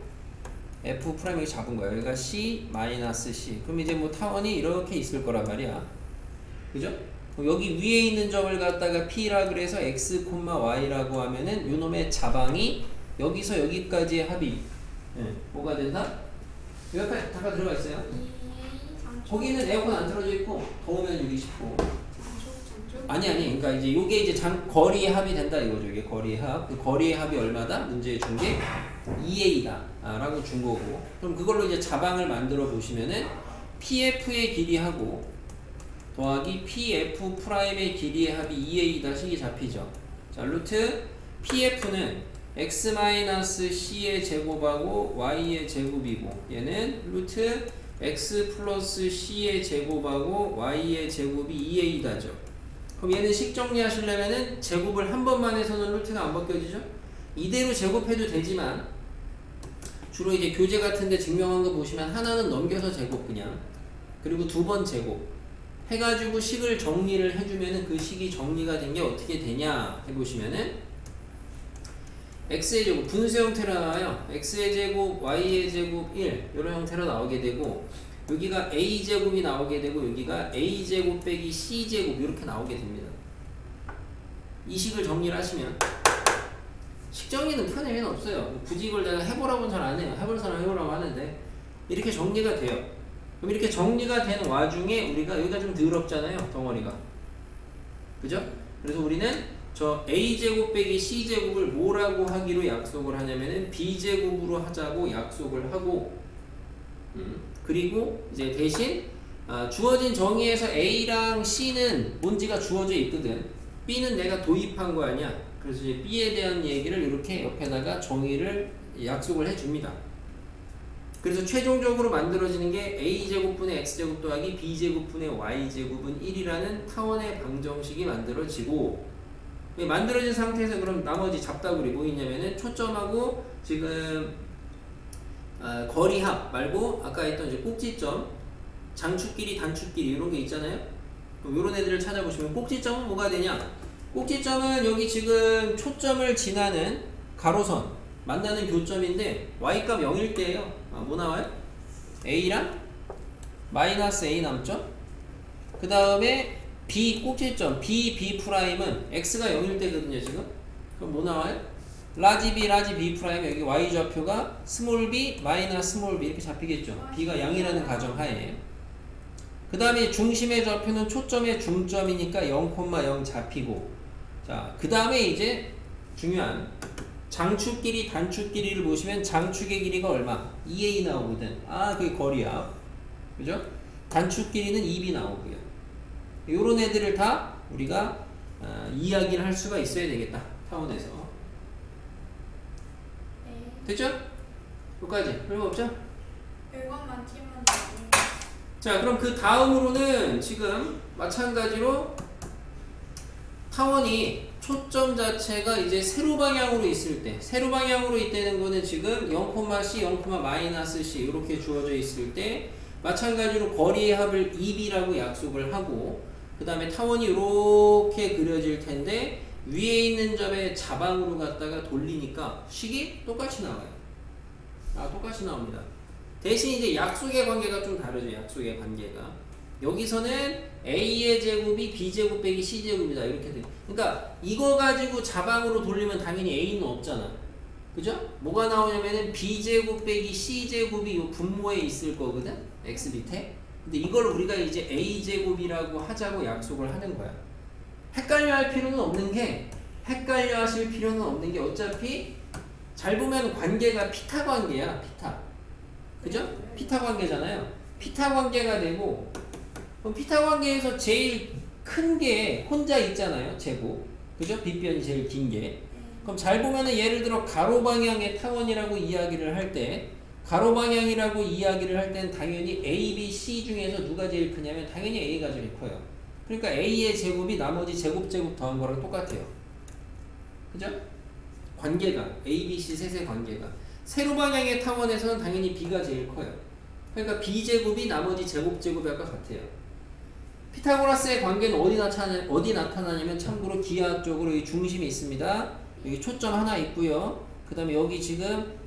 프라임 이렇게 잡은 거예요. 여기가 C 마이너스 C. 그럼 이제 뭐 타원이 이렇게 있을 거란 말이야. 그죠? 여기 위에 있는 점을 갖다가 P라 그래서 X, Y라고 하면은 요놈의 자방이 여기서 여기까지의 합이 뭐가 된다? 여기까지 다 들어가 있어요. 거기는 에어컨 안 틀어져 있고 더우면 여기 싶고 아니 그러니까 이제 요게 이제 거리의 합이 된다 이거죠. 이게 거리의 합. 그 거리의 합이 얼마다? 문제에 준 게 2A다 라고 준 거고 그럼 그걸로 이제 자방을 만들어 보시면은 PF의 길이하고 더하기 PF 프라임의 길이의 합이 2A 식이 잡히죠. 자, 루트 PF는 X-C의 제곱하고 Y의 제곱이고 얘는 루트 X 플러스 C의 제곱하고 Y의 제곱이 2A다죠. 그럼 얘는 식 정리하시려면은 제곱을 한 번만 해서는 루트가 안 바뀌어지죠? 이대로 제곱해도 되지만 주로 이제 교재 같은데 증명한 거 보시면 하나는 넘겨서 제곱 그냥 그리고 두 번 제곱 해가지고 식을 정리를 해주면은 그 식이 정리가 된 게 어떻게 되냐 해보시면은 x의 제곱 분수 형태로 나와요. x의 제곱, y의 제곱 1 이런 형태로 나오게 되고 여기가 a 제곱이 나오게 되고 여기가 a 제곱 빼기 c 제곱 이렇게 나오게 됩니다. 이 식을 정리를 하시면 식정리는 큰 의미는 없어요. 굳이 이걸 내가 해보라고는 잘 안 해요. 해볼 사람 해보라고 하는데 이렇게 정리가 돼요. 그럼 이렇게 정리가 되는 와중에 우리가 여기가 좀 더럽잖아요. 덩어리가. 그죠? 그래서 우리는 저 a제곱 빼기 c제곱을 뭐라고 하기로 약속을 하냐면은 b제곱으로 하자고 약속을 하고 그리고 이제 대신 주어진 정의에서 a랑 c는 뭔지가 주어져 있거든. b는 내가 도입한 거 아니야. 그래서 이제 b에 대한 얘기를 이렇게 옆에다가 정의를 약속을 해줍니다. 그래서 최종적으로 만들어지는 게 a제곱분의 x제곱 더하기 b제곱분의 y제곱은 1이라는 타원의 방정식이 만들어지고 만들어진 상태에서 그럼 나머지 잡다구리 뭐 있냐면은 초점하고 지금 거리합 말고 아까 했던 이제 꼭지점 장축끼리 단축끼리 이런 게 있잖아요. 그럼 이런 애들을 찾아보시면 꼭지점은 뭐가 되냐? 꼭지점은 여기 지금 초점을 지나는 가로선 만나는 교점인데 y값 0일 때예요. 뭐 나와요? a랑 마이너스 a 남죠? 그 다음에 b 꼭지점 b 프라임은 x가 0일 때거든요 지금. 그럼 뭐 나와요? 라지 b 라지 b 프라임 여기 y 좌표가 스몰 b 마이너스 스몰 b 이렇게 잡히겠죠. b가 0이라는 가정하에. 그 다음에 중심의 좌표는 초점의 중점이니까 0,0 잡히고. 자, 그 다음에 이제 중요한 장축끼리 단축끼리를 보시면 장축의 길이가 얼마? 2a 나오거든. 그게 거리야. 그죠? 단축끼리는 2b 나오고요. 요런 애들을 다 우리가 이야기를 할 수가 있어야 되겠다. 타원에서. 네. 됐죠? 여기까지. 별거 없죠? 별것만 치면 자, 그럼 그 다음으로는 지금 마찬가지로 타원이 초점 자체가 이제 세로 방향으로 있을 때, 세로 방향으로 있다는 거는 지금 0,c, 0,-c 이렇게 주어져 있을 때 마찬가지로 거리의 합을 2b라고 약속을 하고 그 다음에 타원이 이렇게 그려질 텐데 위에 있는 점에 자방으로 갖다가 돌리니까 식이 똑같이 나와요. 똑같이 나옵니다. 대신 이제 약속의 관계가 좀 다르죠. 약속의 관계가. 여기서는 a의 제곱이 b제곱 빼기 c제곱이다. 이렇게 돼. 그러니까 이거 가지고 자방으로 돌리면 당연히 a는 없잖아. 그죠? 뭐가 나오냐면은 b제곱 빼기 c제곱이 요 분모에 있을 거거든. x 밑에. 근데 이걸 우리가 이제 a제곱이라고 하자고 약속을 하는 거야. 헷갈려 할 필요는 없는 게 헷갈려 하실 필요는 없는 게 어차피 잘 보면 관계가 피타 관계야. 피타. 그죠? 피타 관계잖아요. 피타 관계가 되고 그럼 피타 관계에서 제일 큰 게 혼자 있잖아요. 제곱. 그죠? 빗변이 제일 긴 게. 그럼 잘 보면은 예를 들어 가로 방향의 타원이라고 이야기를 할 때 가로 방향이라고 이야기를 할 때는 당연히 A, B, C 중에서 누가 제일 크냐면 당연히 A가 제일 커요. 그러니까 A의 제곱이 나머지 제곱 더한 거랑 똑같아요. 그죠? 관계가 A, B, C 셋의 관계가 세로 방향의 타원에서는 당연히 B가 제일 커요. 그러니까 B제곱이 나머지 제곱의 아까 같아요. 피타고라스의 관계는 어디 나타나냐면 참고로 기하학적으로 이 중심이 있습니다. 여기 초점 하나 있고요. 그 다음에 여기 지금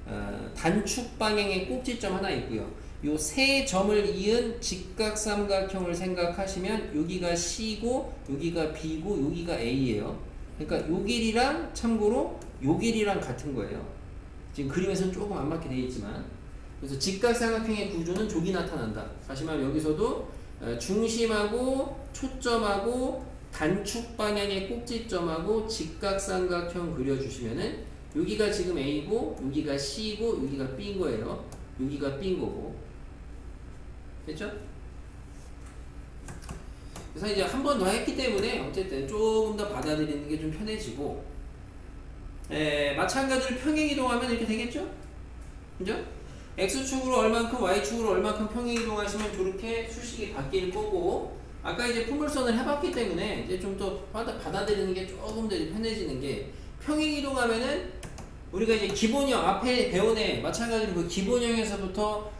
단축 방향의 꼭지점 하나 있고요. 요 세 점을 이은 직각삼각형을 생각하시면 여기가 C고 여기가 B고 여기가 A예요. 그러니까 요 길이랑 참고로 요 길이랑 같은 거예요. 지금 그림에서는 조금 안 맞게 되어 있지만 그래서 직각삼각형의 구조는 저기 나타난다. 다시 말하면 여기서도 중심하고 초점하고 단축 방향의 꼭지점하고 직각삼각형 그려주시면은 여기가 지금 A고 여기가 C고 여기가 B인 거예요. 여기가 B인 거고. 됐죠? 그래서 이제 한 번 더 했기 때문에 어쨌든 조금 더 받아들이는 게 좀 편해지고 마찬가지로 평행이동하면 이렇게 되겠죠? 그죠? X축으로 얼만큼 Y축으로 얼만큼 평행이동하시면 저렇게 수식이 바뀔 거고 아까 이제 포물선을 해봤기 때문에 이제 좀 더 받아들이는 게 조금 더 편해지는 게 평행이동하면은 우리가 이제 기본형 앞에 배운 애 마찬가지로 그 기본형에서부터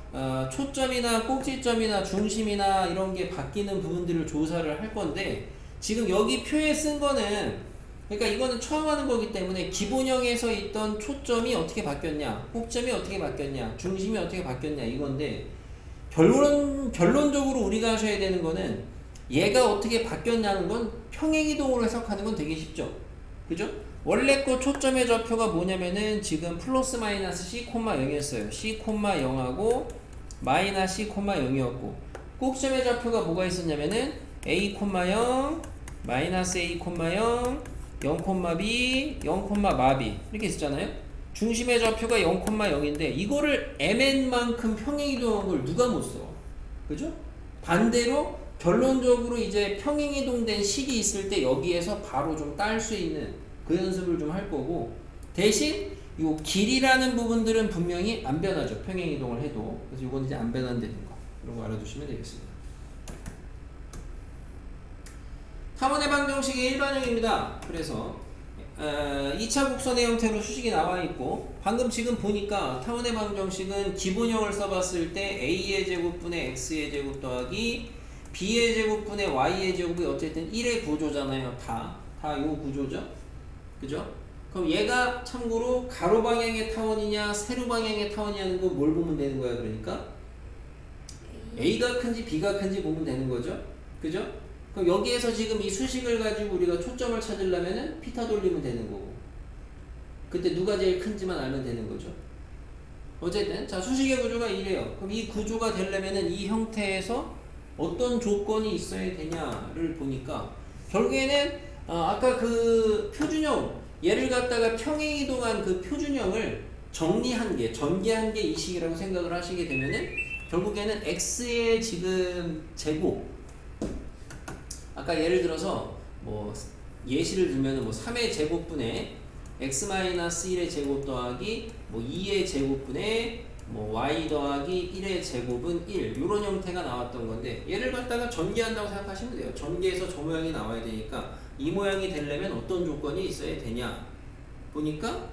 초점이나 꼭지점이나 중심이나 이런 게 바뀌는 부분들을 조사를 할 건데 지금 여기 표에 쓴 거는 그러니까 이거는 처음 하는 거기 때문에 기본형에서 있던 초점이 어떻게 바뀌었냐, 꼭점이 어떻게 바뀌었냐, 중심이 어떻게 바뀌었냐 이건데 결론적으로 우리가 하셔야 되는 거는 얘가 어떻게 바뀌었냐는 건 평행이동으로 해석하는 건 되게 쉽죠. 그죠? 원래 거 초점의 좌표가 뭐냐면은 지금 플러스 마이너스 C, 0이었어요. C, 0하고 마이너스 C, 0이었고 꼭점의 좌표가 뭐가 있었냐면은 A, 0, 마이너스 A, 0, 0,b, 0,마비 이렇게 있었잖아요. 중심의 좌표가 0,0인데 이거를 mn만큼 평행이동한 걸 누가 못 써? 그죠? 반대로 결론적으로 이제 평행이동된 식이 있을 때 여기에서 바로 좀 딸 수 있는 그 연습을 좀 할 거고 대신 요 길이라는 부분들은 분명히 안 변하죠. 평행이동을 해도. 그래서 이건 이제 안 변한다는 거. 이런 거 알아두시면 되겠습니다. 탐원의 방정식의 일반형입니다. 그래서 2차 곡선의 형태로 수식이 나와 있고 방금 지금 보니까 탐원의 방정식은 기본형을 써봤을 때 a의 제곱분의 x의 제곱 더하기 b의 제곱분의 y의 제곱이 어쨌든 1의 구조잖아요. 다 요 구조죠. 그죠? 그럼 얘가 참고로 가로 방향의 타원이냐 세로 방향의 타원이냐는 거 뭘 보면 되는 거야. 그러니까 a가 큰지 b가 큰지 보면 되는 거죠. 그죠? 그럼 여기에서 지금 이 수식을 가지고 우리가 초점을 찾으려면은 피타 돌리면 되는 거고 그때 누가 제일 큰지만 알면 되는 거죠. 어쨌든 자 수식의 구조가 이래요. 그럼 이 구조가 되려면은 이 형태에서 어떤 조건이 있어야 되냐를 보니까 결국에는 아까 그 표준형 얘를 갖다가 평행이동한 그 표준형을 정리한 게 전개한 게 이 식이라고 생각을 하시게 되면은 결국에는 x의 지금 제곱 아까 예를 들어서 뭐 예시를 들면은 뭐 3의 제곱분의 x-1의 제곱 더하기 뭐 2의 제곱분의 뭐 y 더하기 1의 제곱은 1 이런 형태가 나왔던 건데 얘를 갖다가 전개한다고 생각하시면 돼요. 전개해서 저 모양이 나와야 되니까 이 모양이 되려면 어떤 조건이 있어야 되냐 보니까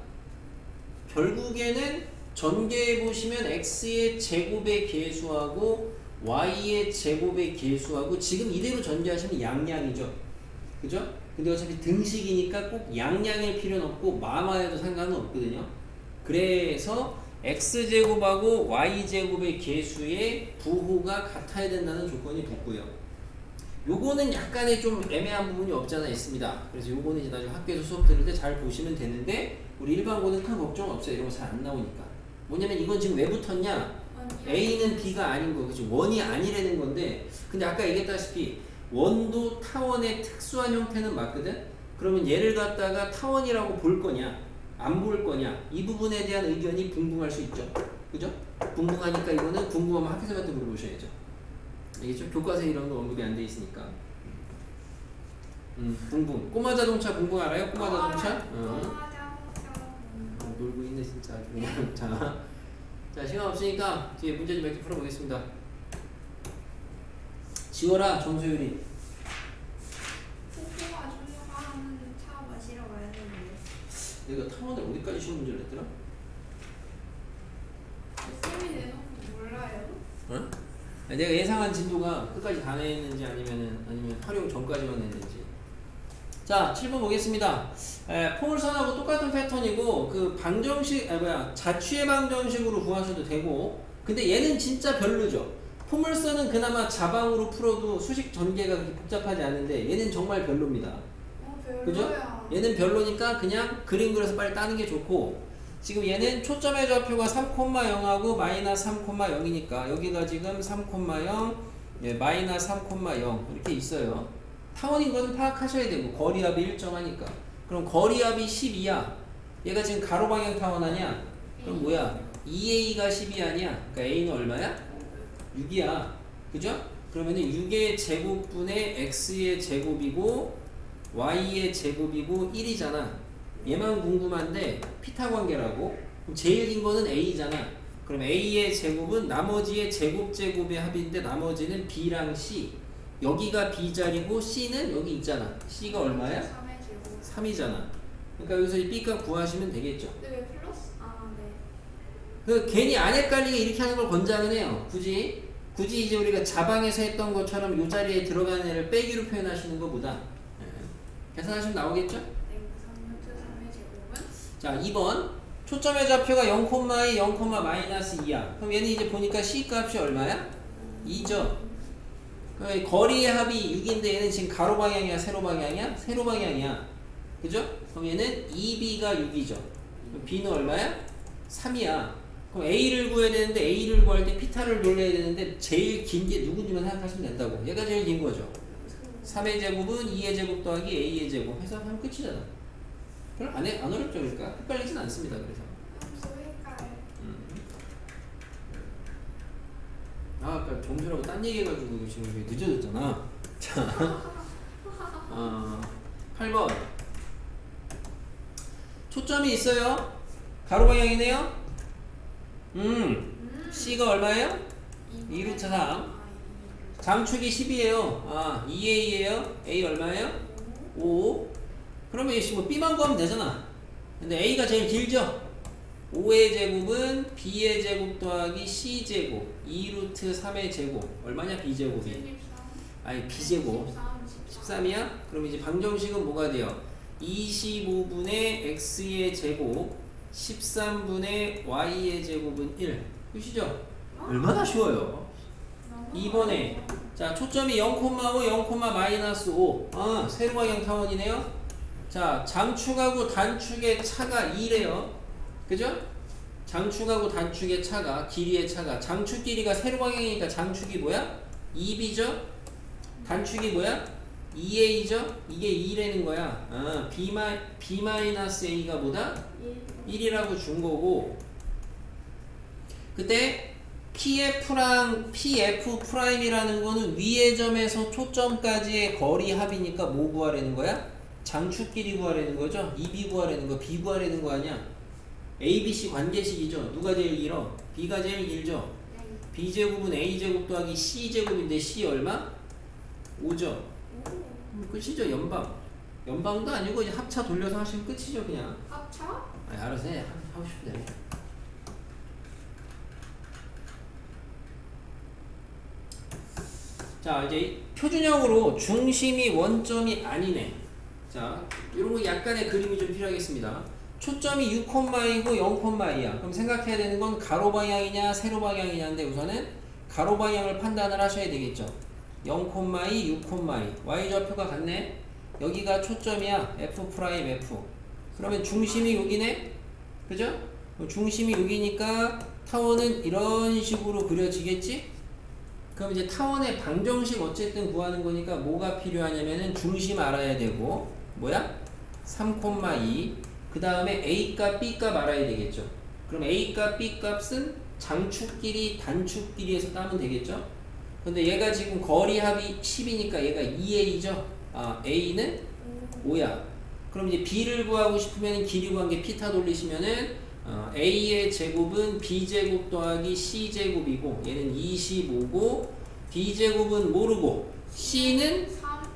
결국에는 전개해 보시면 x의 제곱의 계수하고 y의 제곱의 계수하고 지금 이대로 전개하시면 양양이죠. 그죠? 근데 어차피 등식이니까 꼭 양양일 필요는 없고 마마해도 상관은 없거든요. 그래서 x제곱하고 y제곱의 계수의 부호가 같아야 된다는 조건이 붙고요. 요거는 약간의 좀 애매한 부분이 없지 않아 있습니다. 그래서 요거는 이제 나중에 학교에서 수업 들을 때 잘 보시면 되는데 우리 일반고는 큰 걱정 없어요. 이런 거 잘 안 나오니까. 뭐냐면 이건 지금 왜 붙었냐? A는 B가 아닌 거, 그치? 원이 아니라는 건데, 근데 아까 얘기했다시피 원도 타원의 특수한 형태는 맞거든? 그러면 얘를 갖다가 타원이라고 볼 거냐, 안 볼 거냐, 이 부분에 대한 의견이 붕붕할 수 있죠. 그죠? 붕붕하니까 이거는 궁금하면 학교생한테 물어보셔야죠. 이게 좀 교과서에 이런 거 언급이 안 돼 있으니까. 붕붕. 꼬마 자동차 붕붕 알아요? 꼬마 자동차? 놀고 있네, 진짜. 아주 그냥. 자, 시간 없으니까 뒤에 문제 좀 몇 개 풀어보겠습니다. 지워라, 정소율이. 폭포가 조용하는 차 마시러 가야 되는데. 내가 탐험을 어디까지 시험 문제를 냈더라? 쌤이 내놓은 거 몰라요? 어? 내가 예상한 진도가 끝까지 다 냈는지 아니면 활용 전까지만 냈는지. 자, 7번 보겠습니다. 포물선하고 똑같은 패턴이고 그 방정식 자취의 방정식으로 구하셔도 되고 근데 얘는 진짜 별로죠. 포물선은 그나마 자방으로 풀어도 수식 전개가 그렇게 복잡하지 않은데 얘는 정말 별로입니다. 별로야. 그죠? 얘는 별로니까 그냥 그림 그려서 빨리 따는 게 좋고 지금 얘는 초점의 좌표가 3,0하고 마이너스 3,0이니까 여기가 지금 3,0 마이너스 3,0 이렇게 있어요. 타원인 거는 파악하셔야 되고 거리압이 일정하니까 그럼 거리압이 12야. 얘가 지금 가로 방향 타원 아니야? 그럼 뭐야? 2a가 12 아니야? 그러니까 a는 얼마야? 6이야. 그죠? 그러면은 6의 제곱분의 x의 제곱이고 y의 제곱이고 1이잖아. 얘만 궁금한데 피타 관계라고. 그럼 제일 긴 거는 a잖아. 그럼 a의 제곱은 나머지의 제곱의 합인데 나머지는 b랑 c. 여기가 b 자리고 c는 여기 있잖아. c가 얼마야? 3의 제곱. 3이잖아. 그러니까 여기서 이 b값 구하시면 되겠죠. 근데 왜 플러스? 네. 그 괜히 안 헷갈리게 이렇게 하는 걸 권장은 해요. 굳이 이제 우리가 자방에서 했던 것처럼 이 자리에 들어가는 애를 빼기로 표현하시는 것보다 계산하시면 나오겠죠? 네. 자 2번 초점의 좌표가 0,2, 0,-2야. 그럼 얘는 이제 보니까 C 값이 얼마야? 2죠. 거리의 합이 6인데 얘는 지금 가로 방향이야, 세로 방향이야? 세로 방향이야. 그죠? 그럼 얘는 2B가 6이죠. B는 얼마야? 3이야. 그럼 A를 구해야 되는데 A를 구할 때 피타를 놀려야 되는데 제일 긴 게 누군지만 생각하시면 된다고. 얘가 제일 긴 거죠. 3의 제곱은 2의 제곱 더하기 A의 제곱 해서 하면 끝이잖아. 별로 안 어렵죠. 그러니까 헷갈리진 않습니다. 그래서 아까 점수라고 딴 얘기해가지고 지금 늦어졌잖아. 자, 8번 초점이 있어요. 가로 방향이네요. C가 얼마예요? 2루트 3. 장축이 10이에요. 2A예요. A 얼마예요? 5. 그러면 이제 뭐 B만 구하면 되잖아. 근데 A가 제일 길죠? 5의 제곱은 B의 제곱 더하기 C 제곱 2루트 3의 제곱 얼마냐? B 제곱이 아니 B 제곱 13이야? 그럼 이제 방정식은 뭐가 돼요? 25분의 X의 제곱 13분의 Y의 제곱은 1 끝이죠? 얼마나 쉬워요. 2번에 자 초점이 0,5 0,-5 세로 방향 타원이네요. 자 장축하고 단축의 차가 2래요. 그죠? 장축하고 단축의 차가 길이의 차가 장축 길이가 세로 방향이니까 장축이 뭐야? 2B죠? 단축이 뭐야? 2A죠? 이게 2라는 거야. B-A가 뭐다? 1이라고 준 거고 그때 PF랑 PF'이라는 거는 위의 점에서 초점까지의 거리 합이니까 뭐 구하라는 거야? 장축 길이 구하라는 거죠? 2B 구하라는 거 B 구하라는 거 아니야? ABC 관계식이죠. 누가 제일 길어? B가 제일 길죠. B제곱은 A제곱 더하기 C제곱인데 C 얼마? 5죠. 끝이죠. 연방도 아니고 이제 합차 돌려서 하시면 끝이죠. 그냥 합차? 알아서 해. 하고 싶은 대로. 자 이제 표준형으로 중심이 원점이 아니네. 자 이런 거 약간의 그림이 좀 필요하겠습니다. 초점이 6,2고 0,2야. 그럼 생각해야 되는 건 가로 방향이냐 세로 방향이냐인데 우선은 가로 방향을 판단을 하셔야 되겠죠. 0,2, 6,2. y좌표가 같네. 여기가 초점이야. F', 그러면 중심이 여기네. 그죠? 중심이 여기니까 타원은 이런 식으로 그려지겠지? 그럼 이제 타원의 방정식 어쨌든 구하는 거니까 뭐가 필요하냐면은 중심 알아야 되고 뭐야? 3,2 그 다음에 A값, B값 알아야 되겠죠. 그럼 A값, B값은 장축끼리, 단축끼리에서 따면 되겠죠. 근데 얘가 지금 거리 합이 10이니까 얘가 2A죠. A는 5야. 그럼 이제 B를 구하고 싶으면 길이 구한 게 피타 돌리시면은 A의 제곱은 B제곱 더하기 C제곱이고 얘는 25고 B제곱은 모르고 C는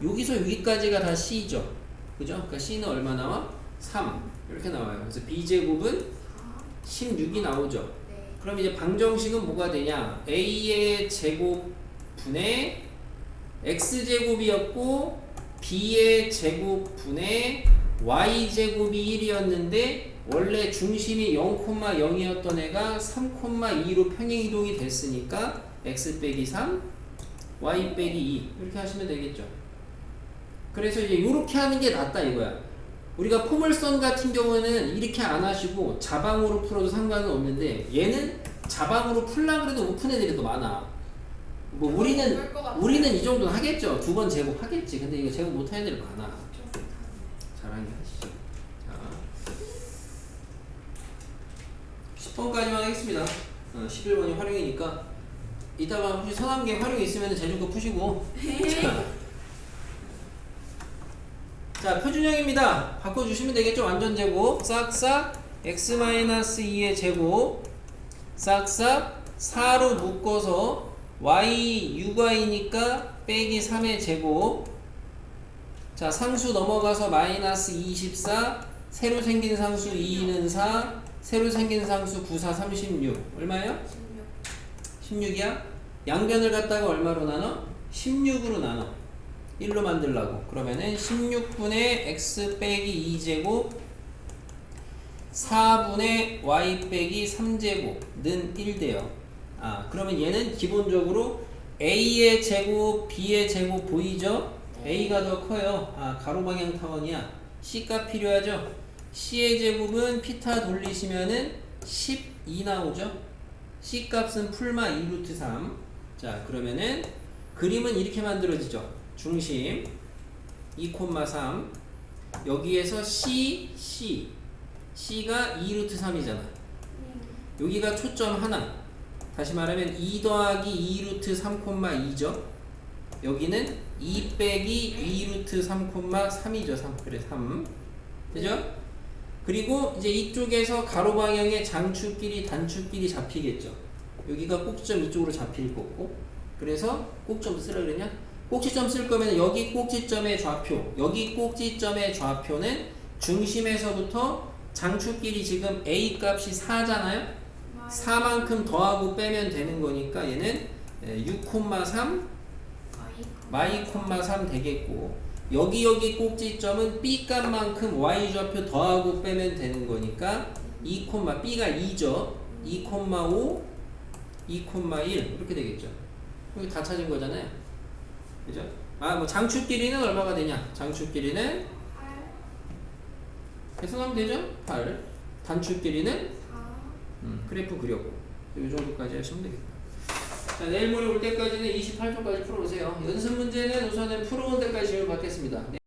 여기서 여기까지가 다 C죠. 그죠? 그러니까 C는 얼마 나와? 3 이렇게 나와요. 그래서 B제곱은 16이 나오죠. 그럼 이제 방정식은 뭐가 되냐? A의 제곱분의 X제곱이었고 B의 제곱분의 Y제곱이 1이었는데 원래 중심이 0,0이었던 애가 3,2로 평행이동이 됐으니까 X 빼기 3, Y 빼기 2 이렇게 하시면 되겠죠. 그래서 이제 이렇게 하는 게 낫다 이거야. 우리가 포물선 같은 경우는 이렇게 안 하시고 자방으로 풀어도 상관은 없는데 얘는 자방으로 풀라 그래도 못 푸는 애들이 더 많아. 뭐 우리는 이 정도는 하겠죠. 2번 제곱 하겠지. 근데 이거 제곱 못 하는 애들이 많아. 잘하는 게 하시죠. 자, 10번까지만 하겠습니다. 11번이 활용이니까 이따가 혹시 서남계 활용 있으면 제주 거 푸시고. 자, 표준형입니다. 바꿔주시면 되겠죠? 완전 제곱. 싹싹 x-2의 제곱. 싹싹 4로 묶어서 y 6y니까 빼기 3의 제곱. 자, 상수 넘어가서 마이너스 24. 새로 생긴 상수 2는 4. 새로 생긴 상수 9, 4, 36. 얼마예요? 16이야? 양변을 갖다가 얼마로 나눠? 16으로 나눠. 1로 만들라고. 그러면은 16분의 x 빼기 2제곱 4분의 y 빼기 3제곱는 1대요. 그러면 얘는 기본적으로 a의 제곱, b의 제곱 보이죠? a가 더 커요. 가로 방향 타원이야. c값 필요하죠? c의 제곱은 피타 돌리시면은 12 나오죠? c 값은 풀마 2 루트 3. 자, 그러면은 그림은 이렇게 만들어지죠. 중심 2,3 여기에서 C가 2 루트 3이잖아. 여기가 초점 하나. 다시 말하면 2 더하기 2 루트 3,2죠. 여기는 2 빼기 2 루트 3,3이죠. 3. 그래 3. 되죠? 그리고 이제 이쪽에서 가로 방향의 장축끼리 단축끼리 잡히겠죠. 여기가 꼭지점 이쪽으로 잡힐 거고. 그래서 꼭점 쓰라 그러냐? 꼭지점 쓸 거면 여기 꼭지점의 좌표, 여기 꼭지점의 좌표는 중심에서부터 장축끼리 지금 A 값이 4잖아요? 4만큼 더하고 빼면 되는 거니까 얘는 6,3 y,3 되겠고 여기 꼭지점은 B 값만큼 Y 좌표 더하고 빼면 되는 거니까 B가 2죠. 2,5 2,1 이렇게 되겠죠. 여기 다 찾은 거잖아요. 그죠? 뭐 장축 길이는 얼마가 되냐? 장축 길이는 8. 계산하면 되죠? 8. 단축 길이는 4. 그래프 그렸고 이 정도까지 하시면 되겠다. 자, 내일 모레 올 때까지는 28쪽까지 풀어오세요. 연습 문제는 우선은 풀어온 데까지 질문 받겠습니다.